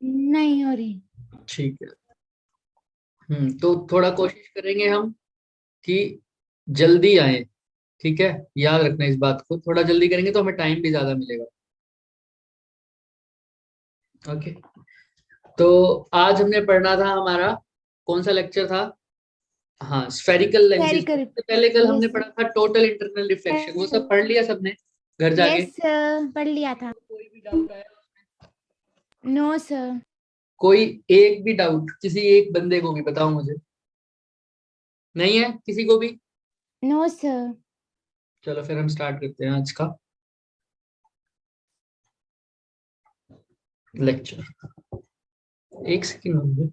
नहीं हो रही। ठीक है। तो थोड़ा कोशिश करेंगे हम कि जल्दी आए। ठीक है, याद रखना इस बात को, थोड़ा जल्दी करेंगे तो हमें टाइम भी ज्यादा मिलेगा। ओके। तो आज हमने पढ़ना था, हमारा कौन सा लेक्चर था? हाँ, स्फेरिकल लेंसेज। स्फेरिकल। उससे पहले कल हमने यस। पढ़ा था टोटल इंटरनल रिफ्लेक्शन। वो सब पढ़ लिया सबने घर जाके? यस पढ़ लिया था। कोई भी डाउट आया? No sir. कोई एक भी डाउट किसी एक बंदे को भी बताओ मुझे। नहीं है किसी को भी? No sir. चलो फिर हम स्टार्ट करते हैं आज का लेक्चर। एक सेकंड।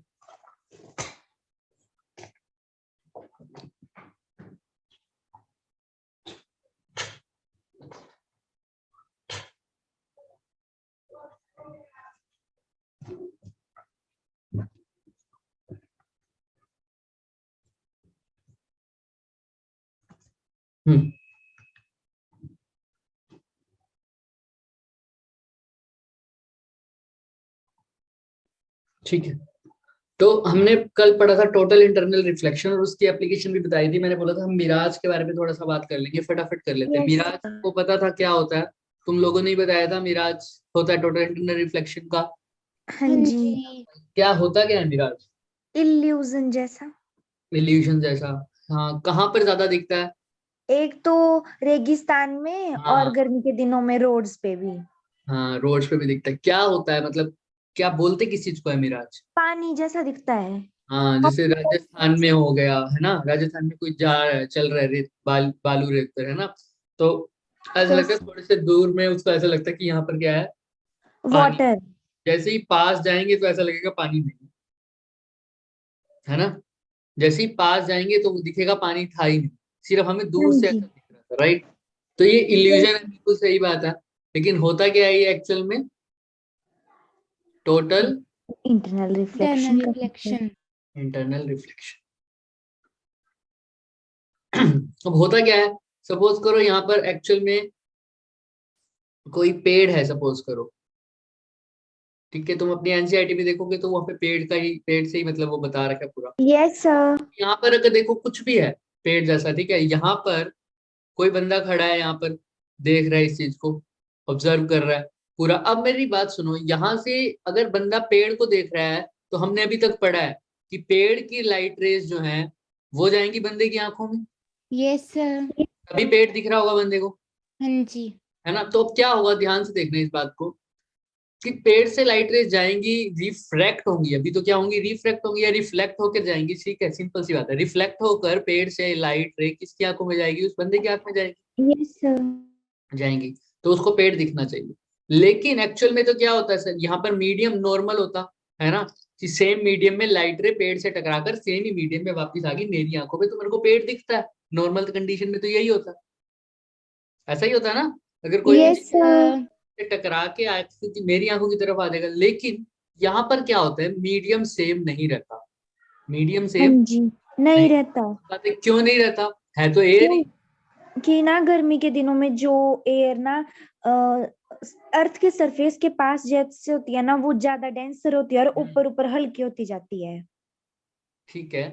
हम्म ठीक है। तो हमने कल पढ़ा था टोटल इंटरनल रिफ्लेक्शन, और उसकी एप्लीकेशन भी बताई थी। मैंने बोला था हम मिराज के बारे में थोड़ा सा बात कर लेंगे, फटाफट कर लेते हैं। Yes Miraj sir. को पता था क्या होता है? तुम लोगों ने ही बताया था मिराज होता है टोटल इंटरनल रिफ्लेक्शन का। हाँ हाँ जी। जी। क्या होता क्या है मिराज? इल्यूजन जैसा। इल्यूशन जैसा। हाँ, कहाँ पर ज्यादा दिखता है? एक तो रेगिस्तान में और हाँ। गर्मी के दिनों में रोड्स पे भी। हाँ, रोड्स पे भी दिखता है। क्या होता है मतलब, क्या बोलते किस चीज को है मिराज? पानी जैसा दिखता है। हाँ, जैसे राजस्थान में हो गया है ना, राजस्थान में कोई जा रहा है, चल रहा है रेत बालू रेत पर, है ना? तो ऐसा तो लगता है थोड़े से दूर में उसको ऐसा लगता है कि यहाँ पर क्या है? पानी। वाटर। जैसे ही पास जाएंगे तो ऐसा लगेगा पानी नहीं है ना। जैसे ही पास जाएंगे तो वो दिखेगा पानी था ही नहीं, सिर्फ हमें हाँ दूर से जी। ऐसा दिख रहा था, राइट? तो ये इल्यूजन है, यस। बिल्कुल सही बात है। लेकिन होता क्या है ये एक्चुअल में? टोटल इंटरनल रिफ्लेक्शन इंटरनल का। रिफ्लेक्शन। Internal reflection. अब होता क्या है? सपोज करो यहाँ पर एक्चुअल में कोई पेड़ है, सपोज करो। ठीक है, तुम अपनी एनसीईआरटी में देखोगे तो वहाँ पे पेड़ से ही मतलब वो बता रखा है पूरा। Yes sir. यहाँ पर अगर देखो कुछ भी है पेड़ जैसा, ठीक है, यहाँ पर कोई बंदा खड़ा है यहाँ पर, देख रहा है इस चीज को, ऑब्जर्व कर रहा है पूरा। अब मेरी बात सुनो, यहाँ से अगर बंदा पेड़ को देख रहा है तो हमने अभी तक पढ़ा है कि पेड़ की लाइट रेज जो है वो जाएंगी बंदे की आंखों में, यस सर। तभी पेड़ दिख रहा होगा बंदे को, हाँ जी। है ना? तो अब क्या होगा, ध्यान से देखना इस बात को, कि पेड़ से लाइट रेज जाएंगी, रिफ्रैक्ट होंगी। अभी तो क्या होंगी, रिफ्रैक्ट होंगी या रिफ्लेक्ट होकर जाएंगी। ठीक है, सिंपल सी बात है। रिफ्लेक्ट होकर पेड़ से लाइट रे किसकी आंखों में जाएगी? उस बंदे की आंख में जाएगी। Yes sir. जाएंगी तो उसको पेड़ दिखना चाहिए। लेकिन एक्चुअल में तो क्या होता है सर, यहाँ पर मीडियम नॉर्मल होता है ना, कि सेम मीडियम में लाइट रे पेड़ से टकराकर सेम ही मीडियम में वापस आ गई मेरी आंखों में, तो मेरे को पेड़ दिखता है। नॉर्मल कंडीशन में तो यही होता है, ऐसा ही होता है ना। अगर कोई भी यस चीज सर। सर। से टकरा के आती मेरी आंखों की तरफ आ जाएगा। लेकिन यहाँ पर क्या होता है, मीडियम सेम नहीं रहता। मीडियम हाँ सेम जी। नहीं नहीं। रहता। बात है, क्यों नहीं रहता? है तो एयर क्यों? ही। कि ना गर्मी के दिनों में जो एयर ना अर्थ के सरफेस के पास जैसे होती है ना, वो ज्यादा डेंसर होती है और ऊपर ऊपर हल्की होती जाती है। ठीक है,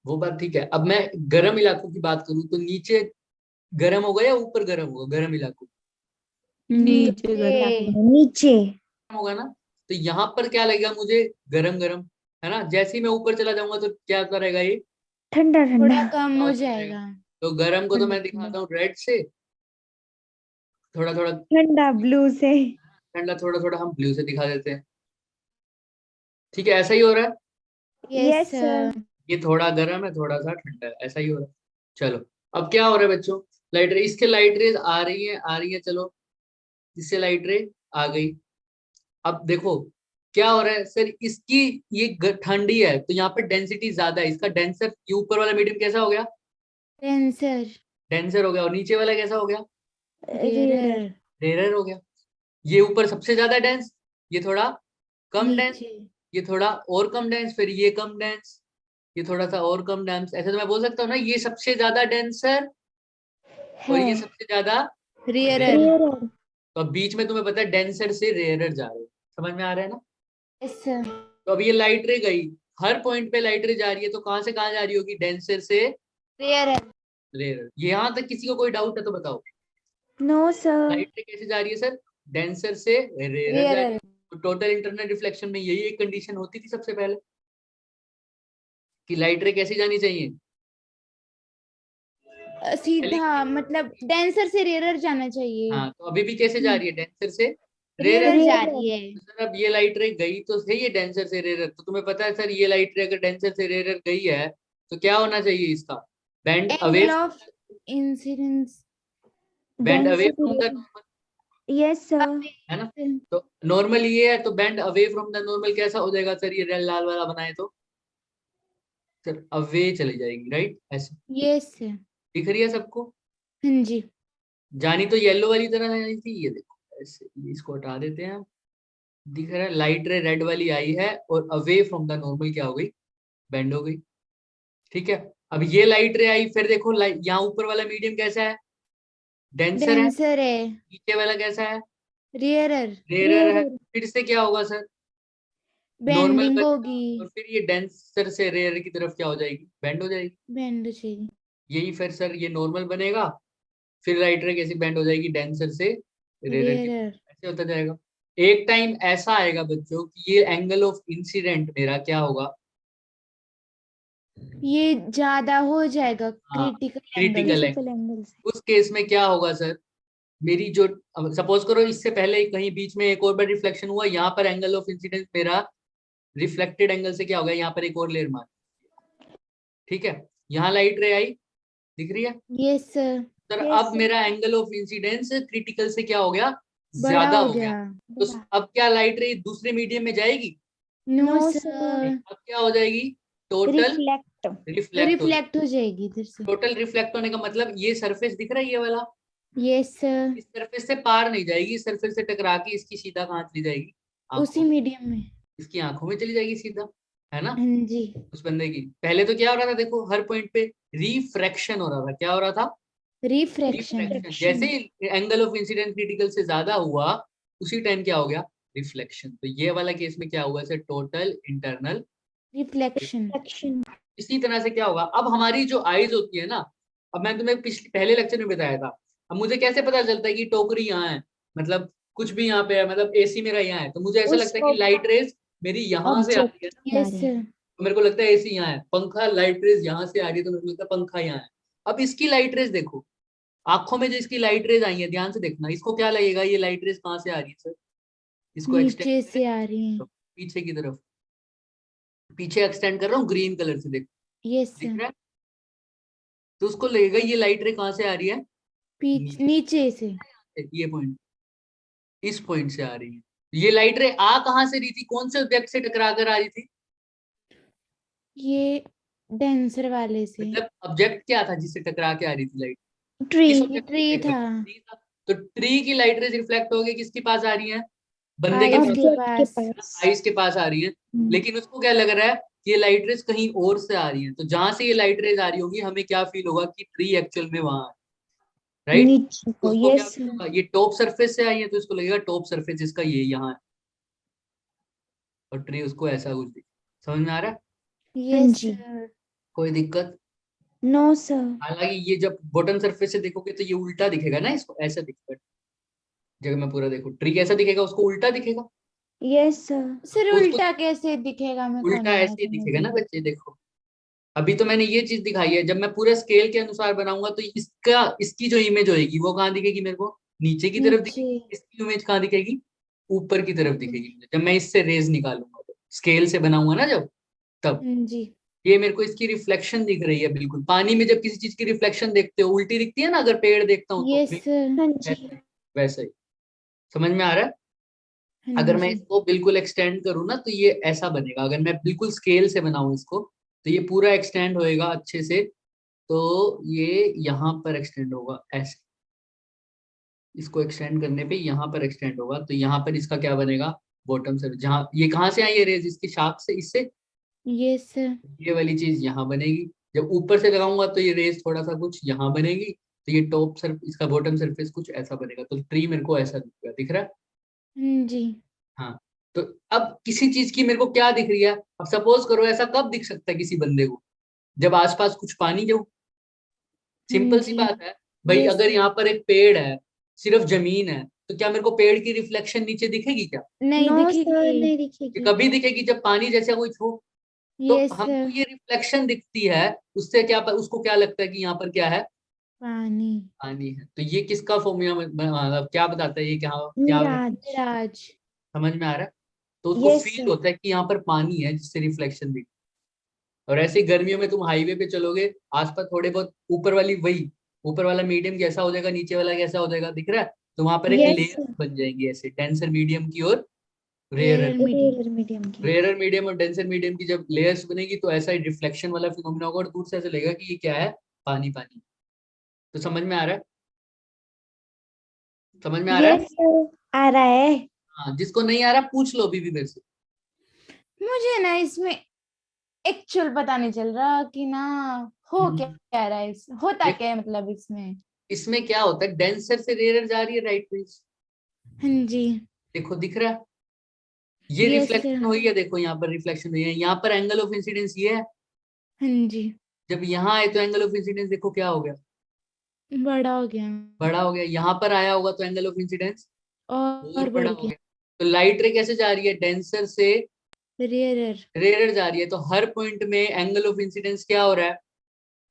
वो बात ठीक है। अब मैं गर्म इलाकों की बात करूं तो नीचे गर्म होगा या ऊपर गर्म होगा? गर्म इलाकों नीचे नीचे। गर्म। नीचे। गर्म होगा ना। तो यहाँ पर क्या लगेगा मुझे? गरम गरम, है ना? जैसे ही मैं ऊपर चला जाऊंगा तो क्या होता रहेगा ये? ठंडा ठंडा। थोड़ा कम क्या हो होता रहेगा? जाएगा। तो गरम को तो ठंडा मैं ठंडा। दिखाता हूँ रेड से, थोड़ा थोड़ा ठंडा ब्लू से। ठंडा, थोड़ा थोड़ा हम ब्लू से दिखा देते हैं। ठीक है, ऐसा ही हो रहा है। Yes yes sir. सर। ये थोड़ा गर्म है, थोड़ा सा ठंडा है, ऐसा ही हो रहा है। चलो, अब क्या हो रहा है बच्चों? लाइट रे, इसके लाइट रेज आ रही है, आ रही है, चलो इससे लाइट रे आ गई। अब देखो क्या हो रहा है सर, इसकी ये ठंडी है तो यहाँ पर डेंसिटी ज्यादा है, इसका डेंसर, ये ऊपर वाला मीडियम कैसा हो गया? टेंसर। डेंसर हो गया। और नीचे वाला कैसा हो गया? रेयर। रेयर। रेयर हो गया। ये ऊपर सबसे ज्यादा डेंस, ये थोड़ा कम डेंस, नीचे। ये थोड़ा और कम डेंस, फिर ये कम डेंस, ये थोड़ा सा और कम डेंस। ऐसे तो मैं बोल सकता हूँ ना, ये सबसे ज्यादा डेंसर और है। ये सबसे ज्यादा रेयर। रेयरर। रेयर। तो अब बीच में तुम्हें पता है डेंसर से रेयरर जा रहे हो, समझ में आ रहा है ना? Yes sir. तो अब ये लाइट रे गई, हर पॉइंट पे लाइट रे जा रही है, तो कहां से कहां जा रही होगी? डेंसर से रेयर। रेयर। यहाँ तक किसी को कोई डाउट है तो बताओ, नो सर। लाइट रे कैसे जा रही है सर? डेंसर से रेयर जा रही है। तो टोटल इंटरनल रिफ्लेक्शन में यही एक कंडीशन होती थी सबसे पहले, कि लाइट रे कैसी जानी चाहिए? सीधा मतलब डेंसर से रेयर जाना चाहिए। हाँ, तो अभी भी कैसे जा रही है? डेंसर से रेयर। रेयर जा रही है। तो सर अब ये लाइट रे गई तो सही है डेंसर से रेयर, तो तुम्हें पता है सर ये लाइट रे अगर डेंसर से रेयर गई है तो क्या होना चाहिए इसका? Bend away, angle of incidence. Bend away density. From the normal, yes sir. है ना? तो नॉर्मल ये है, तो bend away from the normal कैसा हो जाएगा सर? ये लाल वाला बनाए तो सर अवे चली जाएगी, राइट? ऐसे यस सर। दिख रही है सबको? हाँ जी। जानी तो येलो वाली तरह जानी थी, ये देखो ऐसे, इसको हटा देते हैं। दिख रहा है लाइट रे रेड वाली आई है और अवे फ्रॉम द नॉर्मल क्या हो गई? बेंड हो गई। ठीक है, अब ये लाइट रे आई, फिर देखो यहाँ ऊपर वाला मीडियम कैसा है? डेंसर है। डेंसर है। नीचे वाला कैसा है? रेयरर। रेयर है। फिर से क्या होगा सर? नॉर्मल बेंडिंग बनेगा, होगी। और फिर ये डेंसर से रेयर की तरफ क्या हो जाएगी? बेंड हो जाएगी। बेंड चाहिए। यही फिर सर ये नॉर्मल बनेगा, फिर राइट रे कैसी बेंड हो जाएगी? डेंसर से रेयर की रेयरर। तरफ। ऐसे होता जाएगा। एक टाइम ऐसा आएगा बच्चों कि ये एंगल ऑफ इंसिडेंट मेरा क्या होगा? ये ज्यादा हो जाएगा हाँ, critical angle. Critical angle. Angle से। उस केस में क्या होगा सर? मेरी जो, सपोज करो इससे पहले कहीं बीच में एक और बार रिफ्लेक्शन हुआ, यहाँ पर एंगल ऑफ इंसिडेंस मेरा रिफ्लेक्टेड एंगल से क्या होगा? यहाँ पर एक और लेयर मार, ठीक है? यहाँ लाइट रे आई, दिख रही है यस सर। सर? Yes, अब मेरा एंगल ऑफ इंसिडेंस क्रिटिकल से क्या हो गया? बड़ा ज्यादा हो हो गया। गया। तो अब क्या लाइट रे दूसरे मीडियम में जाएगी? No No, sir. अब क्या हो जाएगी? Total reflect. रिफ्लेक्ट हो जाएगी। रिफ्लेक्ट हो जाएगी इधर से। टोटल रिफ्लेक्ट होने का मतलब ये सरफेस दिख रहा है ये वाला, यस सर। इस सरफेस से पार नहीं जाएगी, इस सरफेस से टकरा के इसकी सीधा कहाँ चली जाएगी? उसी आंखों, मीडियम में। इसकी आंखों में चली जाएगी सीधा, है ना? हाँ जी। उस बंदे की पहले तो क्या हो रहा था? देखो हर पॉइंट पे रिफ्रैक्शन हो रहा था। क्या हो रहा था? रिफ्रैक्शन। रिफ्लेक्शन। जैसे ही एंगल ऑफ इंसिडेंस क्रिटिकल से ज्यादा हुआ, उसी टाइम क्या हो गया? रिफ्लेक्शन। तो ये वाला केस में क्या हुआ सर? Total internal. रिफ्लेक्शन। इसी तरह से क्या होगा? अब हमारी जो आईज होती है ना, अब मैं तुम्हें पिछले पहले लेक्चर में बताया था, अब मुझे कैसे पता चलता है कि टोकरी यहाँ है, मतलब कुछ भी यहाँ पे है, मतलब एसी मेरा यहाँ है, तो मुझे ऐसा लगता है कि लाइट रेज मेरी यहाँ से आ रही है ना, यस सर। तो मेरे को लगता है एसी यहाँ है। पंखा, लाइट रेज यहाँ से आ रही है तो मेरे को लगता है पंखा यहाँ है। अब इसकी लाइट रेज देखो, आंखों में जो इसकी लाइट रेज आई है, ध्यान से देखना, इसको क्या लगेगा? ये लाइट रेज कहाँ से आ रही है सर? इसको एक्सटेंड नीचे से आ रही है। पीछे की तरफ, पीछे एक्सटेंड कर रहा हूँ ग्रीन कलर से, देखो यस दिख सर। रहा है? तो उसको लगेगा ये लाइट रे कहाँ से आ रही है? नीचे से। ये पॉइंट, इस पॉइंट से आ रही है। ये लाइट रे आ कहाँ से रही थी? कौन से ऑब्जेक्ट से टकरा कर आ रही थी? ये डेंसर वाले से। मतलब ऑब्जेक्ट क्या था जिससे टकरा के आ रही थी लाइट? ट्री। किस ऑब्जेक्ट ट्री से? था। ट्री था। तो ट्री की लाइट रेज रिफ्लेक्ट होगी, किसके पास आ रही है? बंदे के आइस पास, के पास। आइस के पास आ रही है। लेकिन उसको क्या लग रहा है कि ये लाइट रेज कहीं और से आ रही है, तो जहां से ये लाइट रेज आ रही होगी हमें क्या फील होगा कि ट्री एक्चुअल में वहां है, राइट? नीचे को। उसको क्या यस। फील होगा? ये टॉप सरफेस से आई है तो इसको लगेगा टॉप सरफेस इसका ये यहाँ है, और ट्री उसको ऐसा कुछ दिख। समझ में आ रहा है? Yes sir. कोई दिक्कत? No sir. हालांकि ये जब बॉटम सरफेस से देखोगे तो ये उल्टा दिखेगा ना, इसको ऐसा दिखेगा। जगह में पूरा देखो, ट्री कैसा दिखेगा? उसको उल्टा दिखेगा। Yes sir. सर तो उसको उल्टा कैसे दिखेगा? मेरे को उल्टा नहीं ऐसे ही दिखेगा ना समझ। बच्चे, देखो अभी तो मैंने ये चीज दिखाई है, जब मैं पूरा स्केल के अनुसार बनाऊंगा तो इसका, इसकी जो इमेज होगी वो कहाँ दिखेगी मेरे को? नीचे की तरफ नीचे। दिखेगी। इसकी इमेज कहाँ दिखेगी? ऊपर की तरफ दिखेगी मुझे, जब मैं इससे रेज निकालूंगा तो स्केल से बनाऊंगा ना जब, तब हाँ जी। ये मेरे को इसकी रिफ्लेक्शन दिख रही है। बिल्कुल पानी में जब किसी चीज की रिफ्लेक्शन देखते हो उल्टी दिखती है ना, अगर पेड़ देखता हूँ तो यस बिल्कुल सर। हाँ वैसा जी। ही, वैसा ही। समझ में आ रहा है? हाँ अगर मैं जी। इसको बिल्कुल एक्सटेंड करूँ ना तो ये ऐसा बनेगा, अगर मैं बिल्कुल स्केल से बनाऊं इसको तो ये पूरा एक्सटेंड होएगा अच्छे से, तो ये यहाँ पर एक्सटेंड होगा ऐसे, इसको एक्सटेंड करने पे यहाँ पर एक्सटेंड होगा, तो यहाँ पर इसका क्या बनेगा? बॉटम से, जहाँ ये कहाँ से आई है रेज? इसकी शाख से, इससे यस सर। ये वाली चीज यहाँ बनेगी। जब ऊपर से लगाऊंगा तो ये रेज थोड़ा सा कुछ यहाँ बनेगी, तो ये टॉप सर्फ, इसका बॉटम सरफेस कुछ ऐसा बनेगा। तो ट्री मेरे को ऐसा दिखेगा, दिख रहा है? हाँ जी। हाँ, तो अब किसी चीज की मेरे को क्या दिख रही है, अब सपोज करो ऐसा कब दिख सकता है किसी बंदे को, जब आसपास कुछ पानी जो, सिंपल सी जी बात है भाई। यस अगर यहाँ पर एक पेड़ है, सिर्फ जमीन है, तो क्या मेरे को पेड़ की रिफ्लेक्शन नीचे दिखेगी क्या? नहीं नो दिखेगी। सर, नहीं ये दिखेगी। कभी दिखेगी जब पानी जैसा कोई छू। तो यस हमको ये रिफ्लेक्शन दिखती है, उससे क्या उसको क्या लगता है कि यहाँ पर क्या है, पानी। पानी है। तो ये किसका फॉर्मूला क्या बताता है, ये क्या क्या मिराज। राज। समझ में आ रहा है? तो उसको यस फील सर। होता है कि यहाँ पर पानी है, जिससे रिफ्लेक्शन दिखती है। और ऐसे ही गर्मियों में तुम हाईवे पे चलोगे, आसपास थोड़े बहुत ऊपर वाली वही, ऊपर वाला मीडियम कैसा हो जाएगा, नीचे वाला कैसा हो जाएगा, दिख रहा है? तो वहां पर एक यस लेयर सर। बन जाएंगी ऐसे, डेंसर मीडियम की और rarer. Rare medium. Rare medium की। रेयरर मीडियम और डेंसर मीडियम की जब लेयर्स बनेगी, तो ऐसा ही रिफ्लेक्शन वाला फिनोमेना होगा, और दूर से ऐसे लगेगा कि ये क्या है, पानी पानी। तो समझ में आ रहा है? समझ में आ रहा है? यस सर, आ रहा है। हाँ, जिसको नहीं आ रहा पूछ लो अभी भी मेरे से। मुझे ना इसमें एक्चुअल पता नहीं चल रहा कि ना हो क्या हम्म, क्या रहा है, होता देख क्या है मतलब इसमें। इसमें क्या होता है, डेंसर से रेयरर जा रही है राइट वेज। हाँ जी। देखो दिख रहा है, ये यस सर। रिफ्लेक्शन हुई है, देखो यहाँ पर रिफ्लेक्शन हुई है, यहाँ पर एंगल ऑफ इंसिडेंस ये है। हाँ जी। जब यहाँ आए तो एंगल ऑफ इंसिडेंस देखो क्या हो गया, बड़ा हो गया। बड़ा हो गया। यहाँ पर आया होगा तो एंगल ऑफ इंसिडेंस और और बड़ा बढ़ हो गया। गया। तो लाइट रे कैसे जा रही है, डेंसर से रेयरर। रेयरर जा रही है, तो हर पॉइंट में एंगल ऑफ इंसिडेंस क्या हो रहा है,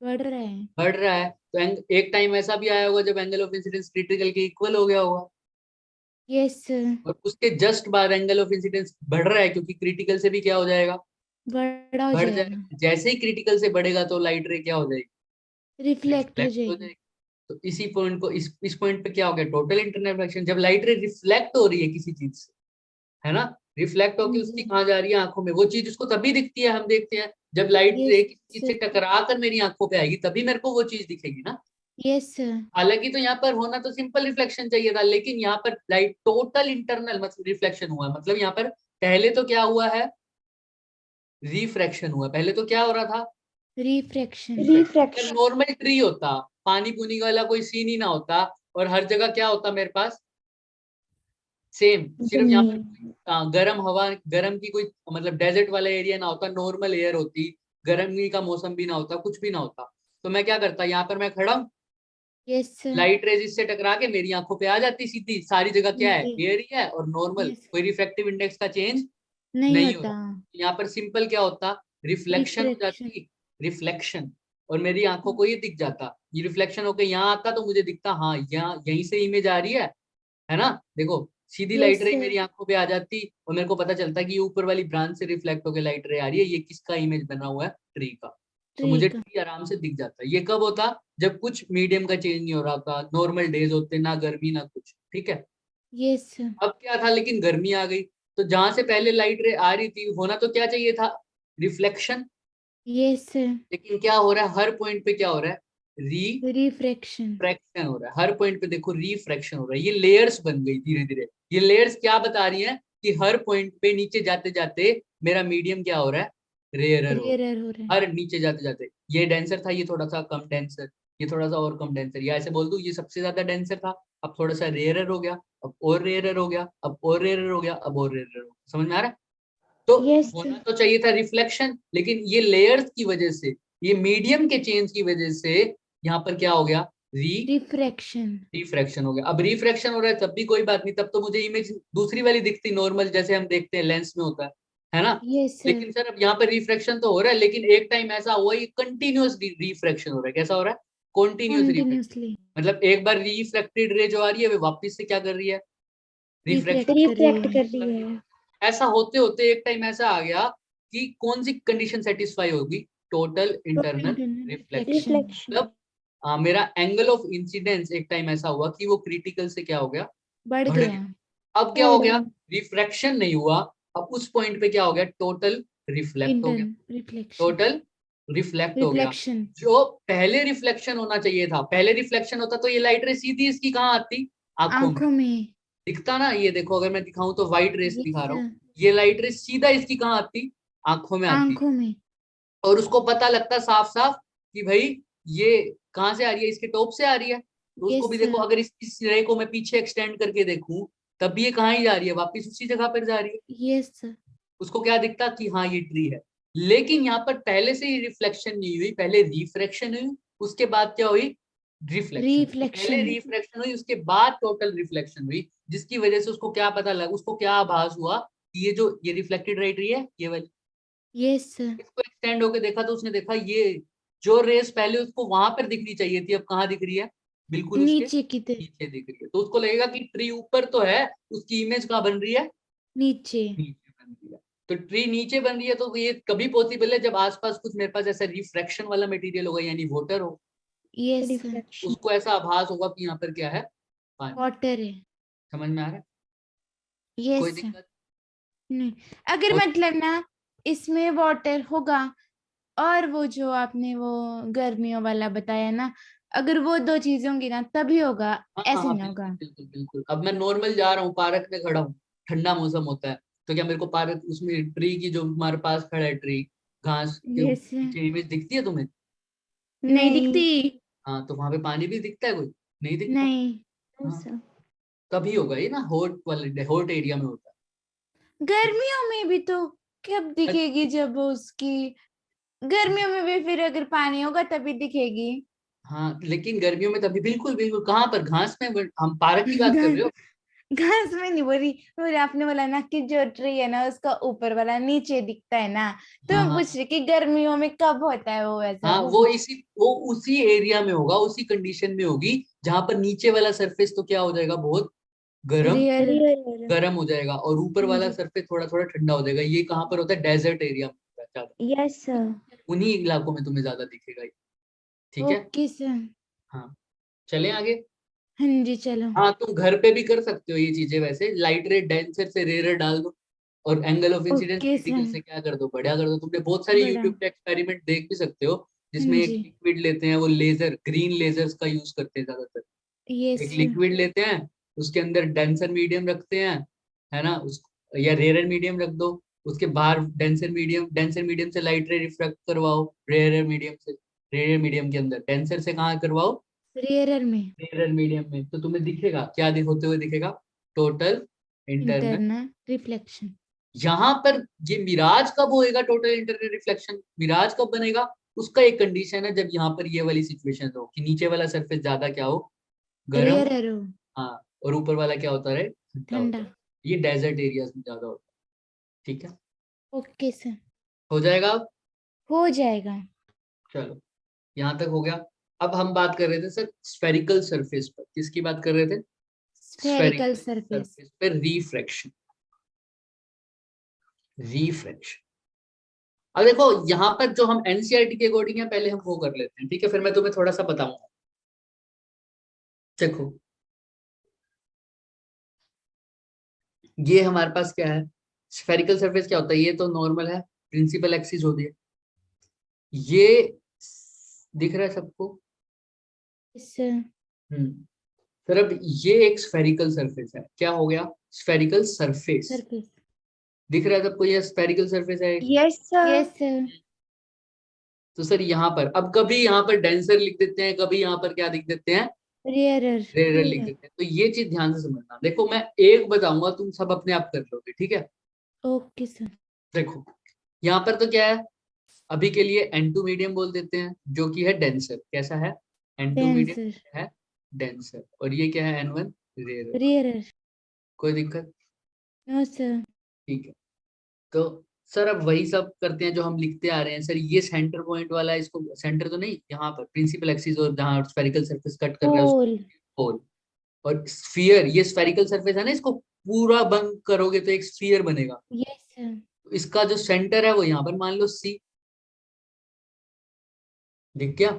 बढ़ रहा है। बढ़ रहा है। तो एक टाइम ऐसा भी आया होगा जब एंगल ऑफ इंसिडेंस क्रिटिकल के इक्वल हो गया होगा, यस सर। और उसके जस्ट बाद एंगल ऑफ इंसिडेंस बढ़ रहा है, क्योंकि क्रिटिकल से भी क्या हो जाएगा, बड़ा हो बढ़ जाएगा। जाएगा। जैसे ही क्रिटिकल से बढ़ेगा तो लाइट रे क्या हो जाएगी, रिफ्लेक्ट हो रिफ्लेक्ट हो जाएगी। जाएगी। तो इसी पॉइंट को इस पॉइंट पे क्या हो गया, टोटल इंटरनल रिफ्लेक्शन। जब लाइट रे रिफ्लेक्ट हो रही है किसी चीज से, है ना, रिफ्लेक्ट हाँ होकर उसकी जी। कहाँ जा रही है, आंखों में। वो चीज उसको तभी दिखती है, हम देखते हैं जब लाइट यस रे किसी चीज से सर। टकरा कर मेरी आंखों पे आएगी, तभी मेरे को वो चीज दिखेगी ना। Yes sir. हालांकि तो यहाँ पर होना तो सिंपल रिफ्लेक्शन चाहिए था, लेकिन यहाँ पर लाइट टोटल इंटरनल मतलब रिफ्लेक्शन हुआ है। मतलब यहाँ पर पहले तो क्या हुआ है, रिफ्रैक्शन हुआ। पहले तो क्या हो रहा था, रिफ्रैक्शन। रिफ्रैक्शन। अगर रिफ्रैक्शन। नॉर्मल ट्री होता, पानी पुनी वाला कोई सीन ही ना होता, और हर जगह क्या होता मेरे पास, सेम, सिर्फ यहाँ पर जमीन। कोई गर्म हवा, गर्म की कोई मतलब डेजर्ट वाला एरिया ना होता, नॉर्मल एयर होती, गर्मी का मौसम भी ना होता, कुछ भी ना होता, तो मैं क्या करता, यहाँ पर मैं खड़ा हूँ, यस सर। लाइट रेज इससे टकरा के मेरी आंखों पे आ जाती सीधी। सारी जगह क्या है, जी। एयर ही है और नॉर्मल, यस। कोई रिफ्रैक्टिव इंडेक्स का चेंज नहीं नहीं हो होता। रहा। यहाँ पर सिंपल क्या होता, रिफ्लेक्शन हो रिफ्रैक्शन। जाती, रिफ्लेक्शन, और मेरी आंखों को ये दिख जाता। ये रिफ्लेक्शन होकर यहाँ आता तो मुझे दिखता, हाँ यहाँ यहीं से इमेज आ रही है ना। देखो सीधी लाइट यस रे सर। मेरी आंखों पे आ जाती, और मेरे को पता चलता कि ये ऊपर वाली ब्रांच से रिफ्लेक्ट होकर लाइट रे आ रही है, ये किसका इमेज बना हुआ है, ट्री का। तो मुझे ठीक। ट्री आराम से दिख जाता। ये कब होता, जब कुछ मीडियम का चेंज नहीं हो रहा था, नॉर्मल डेज होते, ना गर्मी ना कुछ, ठीक है। Yes sir. अब क्या था, लेकिन गर्मी आ गई, तो जहां से पहले लाइट रे आ रही थी, होना तो क्या चाहिए था, रिफ्लेक्शन। Yes sir. लेकिन क्या हो रहा है, हर पॉइंट पे क्या हो रहा है, रिफ्रैक्शन। रिफ्रैक्शन हो रहा है। हर पॉइंट पे देखो रिफ्रैक्शन हो रहा है। ये लेयर्स बन गई धीरे धीरे। ये लेयर्स क्या बता रही हैं, कि हर पॉइंट पे नीचे जाते जाते मेरा मीडियम क्या हो रहा है, रेयरर हो रेयरर हो रहा रहा है। है। हर नीचे जाते जाते, ये डेंसर था, ये थोड़ा सा कम डेंसर, ये थोड़ा सा और कम डेंसर, या ऐसे बोल दूं, ये सबसे ज्यादा डेंसर था, अब थोड़ा सा रेयरर हो गया, अब और रेयरर हो गया, अब और रेयरर हो गया, अब और रेयरर हो गया। समझ में आ रहा है? तो यस होना सर। तो चाहिए था रिफ्लेक्शन, लेकिन ये लेयर्स की वजह से, ये मीडियम के चेंज की वजह से यहाँ पर क्या हो गया, रिफ्रैक्शन। रिफ्रैक्शन हो गया। अब रिफ्रैक्शन हो रहा है तब भी कोई बात नहीं, तब तो मुझे इमेज दूसरी वाली दिखती, नॉर्मल जैसे हम देखते हैं लेंस में होता है ना। Yes sir. लेकिन सर अब यहाँ पर रिफ्रैक्शन तो हो रहा है, लेकिन एक टाइम ऐसा हुआ, ये कंटिन्यूअस रिफ्रैक्शन हो रहा है। कैसा हो रहा है, कॉन्टिन्यूस रिफ्रैक्शन। कॉन्टिन्यूसली मतलब एक बार रिफ्रैक्टेड रे जो आ रही है, वो वापस से क्या कर रही है, रिफ्रैक्शन रिफ्रैक्ट कर रही रिफ्रैक्ट है। कर कर रही रही है। है। ऐसा होते होते एक टाइम ऐसा आ गया कि कौन सी कंडीशन सेटिस्फाई होगी, total internal reflection. Reflection. Reflection. मतलब मेरा एंगल ऑफ इंसिडेंस एक टाइम ऐसा हुआ कि वो क्रिटिकल से क्या हो गया, बढ़ बढ़ गया। गया। अब क्या हो बढ़ गया, गया। रिफ्रैक्शन नहीं हुआ। अब उस पॉइंट पे क्या हो गया, टोटल रिफ्लेक्ट हो गया, इंटर्न रिफ्लेक्शन। टोटल रिफ्लेक्ट हो गया। रिफ्लेक्शन। जो पहले रिफ्लेक्शन होना चाहिए था, पहले रिफ्लेक्शन होता तो ये लाइट रे सीधी इसकी कहाँ आती, आंखों में आंखों में। दिखता ना। ये देखो अगर मैं दिखाऊं तो व्हाइट रेस यस दिखा रहा हूँ, सर। ये लाइट रेस सीधा इसकी कहाँ आती, आंखों में आती। आंखों में। और उसको पता लगता साफ साफ कि भाई ये कहाँ से आ रही है, इसके टॉप से आ रही है। तो उसको यस भी देखो, सर। अगर इस रे को मैं पीछे एक्सटेंड करके देखूं, तब भी ये कहाँ ही जा रही है, वापिस उसी जगह पर जा रही है। Yes sir. उसको क्या दिखता कि हाँ ये ट्री है, लेकिन यहाँ पर पहले से ही रिफ्लेक्शन नहीं हुई, पहले रिफ्रैक्शन हुई, उसके बाद क्या हुई, रिफ्लेक्शन। पहले रिफ्लेक्शन। रिफ्रैक्शन हुई, उसके बाद टोटल रिफ्लेक्शन हुई, जिसकी वजह से उसको क्या पता लगा, उसको क्या आभास हुआ कि ये जो ये रिफ्लेक्टेड रे ट्री है ये वाली। Yes sir. इसको एक्सटेंड होके देखा तो उसने देखा ये जो रेस पहले उसको वहां पर दिखनी चाहिए थी, अब कहाँ दिख रही है, बिल्कुल उसके नीचे की तरफ। नीचे दिख रही है। तो उसको लगेगा कि ट्री ऊपर तो है, उसकी इमेज कहाँ बन रही है, नीचे। नीचे बन रही है। तो ट्री नीचे बन रही है, तो ये कभी पॉसिबल है जब आसपास कुछ मेरे पास ऐसा रिफ्रैक्शन वाला मटेरियल होगा, यानी वाटर हो, यस सर। रिफ्लेक्शन। उसको ऐसा आभास होगा कि यहाँ पर क्या है, पानी। वाटर है। समझ में आ रहा है, यस कोई सर। दिक्कत नहीं, अगर हो? मतलब ना इसमें वाटर होगा और वो जो आपने वो गर्मियों वाला बताया ना, अगर वो दो चीजें होंगी ना तभी होगा, हाँ हाँ ऐसे हाँ, नहीं बिल्कुल होगा। बिल्कुल बिल्कुल। अब मैं नॉर्मल जा रहा हूँ, पार्क में खड़ा हूँ, ठंडा मौसम होता है, तो क्या मेरे को पार्क उसमें ट्री की जो हमारे पास खड़ा है ट्री, घास के यस सर। नीचे इमेज दिखती है तुम्हें? नहीं नहीं। दिखती। हाँ, तो वहां पे पानी भी दिखता है, कोई नहीं दिखता। नहीं। हाँ, ऐसा। तभी होगा ये ना, हॉट वाले हॉट एरिया में होता गर्मियों में भी तो कब है। दिखेगी, जब उसकी गर्मियों में भी फिर अगर पानी होगा तभी दिखेगी। हाँ, लेकिन गर्मियों में तभी, बिल्कुल बिल्कुल, कहाँ पर, घास में, हम पार्क की बात कर रहे हो। घास में नहीं बोली, बोले आपने बोला ना कि जो ट्री है ना उसका ऊपर वाला नीचे दिखता है ना, तो हाँ मैं हाँ पूछ रही कि गर्मियों में कब होता है वो वैसा, हाँ, वो वो पूछ। वो उसी एरिया में होगा, उसी कंडीशन में होगी, जहां पर नीचे वाला सरफेस तो क्या हो जाएगा, बहुत गर्म, रियल। रियल। गर्म हो जाएगा, और ऊपर वाला जी। सरफेस थोड़ा थोड़ा ठंडा हो जाएगा। ये कहाँ पर होता है, डेजर्ट एरिया में होता है ज्यादा, यस सर। उन्हीं इलाकों में तुम्हें ज्यादा दिखेगा ये। ठीक है, ओके सर। हाँ, चलें आगे। हाँ जी चलो। हाँ, तुम घर पे भी कर सकते हो ये चीजें, वैसे लाइट रेट डेंसर से रेयर डाल दो, और angle of incidence okay critical sir. से क्या कर दो, बढ़िया कर दो। तुमने बहुत सारे बड़ा। यूट्यूब पे एक्सपेरिमेंट देख भी सकते हो, हाँ जिसमें एक जी। लिक्विड लेते हैं, वो लेजर, ग्रीन लेजर्स का यूज करते हैं ज्यादातर। यस एक सर। लिक्विड लेते हैं, उसके अंदर डेंसर मीडियम रखते हैं, है ना, उस या रेयर मीडियम रख दो, उसके बाहर डेंसर मीडियम से लाइट रे रिफ्लेक्ट करवाओ, रेयर मीडियम के अंदर डेंसर से कहाँ करवाओ, रेयरर में। रेयर मीडियम में, तो तुम्हें दिखेगा क्या, होते हुए दिखेगा, टोटल इंटरनल। Internal reflection. यहाँ पर ये मिराज कब होएगा, टोटल इंटरनल रिफ्लेक्शन मिराज कब बनेगा, उसका एक कंडीशन है, जब यहाँ पर ये वाली सिचुएशन हो कि नीचे वाला सरफेस ज्यादा क्या हो, गर्म, रेयरर हो। हाँ, और ऊपर वाला क्या होता रहे, ठंडा होता ठंडा। रहे। ये डेजर्ट एरियाज में ज्यादा होता है। ठीक है, ओके सर। हो जाएगा अब? हो जाएगा। चलो, यहाँ तक हो गया। अब हम बात कर रहे थे सर स्फेरिकल सरफेस पर, किसकी बात कर रहे थे, स्फेरिकल स्फेरिकल सरफेस। सरफेस पर रिफ्रैक्शन। रिफ्रैक्शन, अब देखो यहाँ पर जो हम एनसीईआरटी के अकॉर्डिंग है, पहले हम वो कर लेते हैं, ठीक है, फिर मैं तुम्हें थोड़ा सा बताऊंगा। देखो, ये हमारे पास क्या है, स्फेरिकल सरफेस क्या होता है, ये तो नॉर्मल है, प्रिंसिपल एक्सिस होती है, ये दिख रहा है सबको। सर। हम्म, फिर अब ये एक स्फेरिकल सरफेस है, क्या हो गया, स्फेरिकल सरफेस, सरफेस। दिख रहा है सबको, ये स्फेरिकल सरफेस है। Yes sir. Yes sir. तो सर यहाँ पर, अब कभी यहाँ पर डेंसर लिख देते हैं, कभी यहाँ पर क्या लिख देते हैं, रेयरर। रेयर लिख देते हैं। तो ये चीज ध्यान से समझना, देखो मैं एक बताऊंगा, तुम सब अपने आप कर लोगे, ठीक है। Okay sir. देखो, यहाँ पर तो क्या है, अभी के लिए N2 मीडियम बोल देते हैं, जो कि है डेंसर, कैसा है, N2 डेंसर। मीडियम है, डेंसर, और ये क्या है, N1 रेयर। रेयरर। कोई दिक्कत? No sir. ठीक है, तो सर अब वही सब करते हैं जो हम लिखते आ रहे हैं सर, ये सेंटर पॉइंट वाला है, इसको सेंटर तो नहीं, यहाँ पर प्रिंसिपल एक्सिस और जहाँ स्फेरिकल सरफेस कट कर रहा है उसको पोल। पोल, और स्फीयर, ये स्फेरिकल सरफेस है ना, इसको पूरा बंद करोगे तो एक स्फीयर बनेगा। Yes sir. तो इसका जो सेंटर है वो यहाँ पर मान लो सी, दिख गया।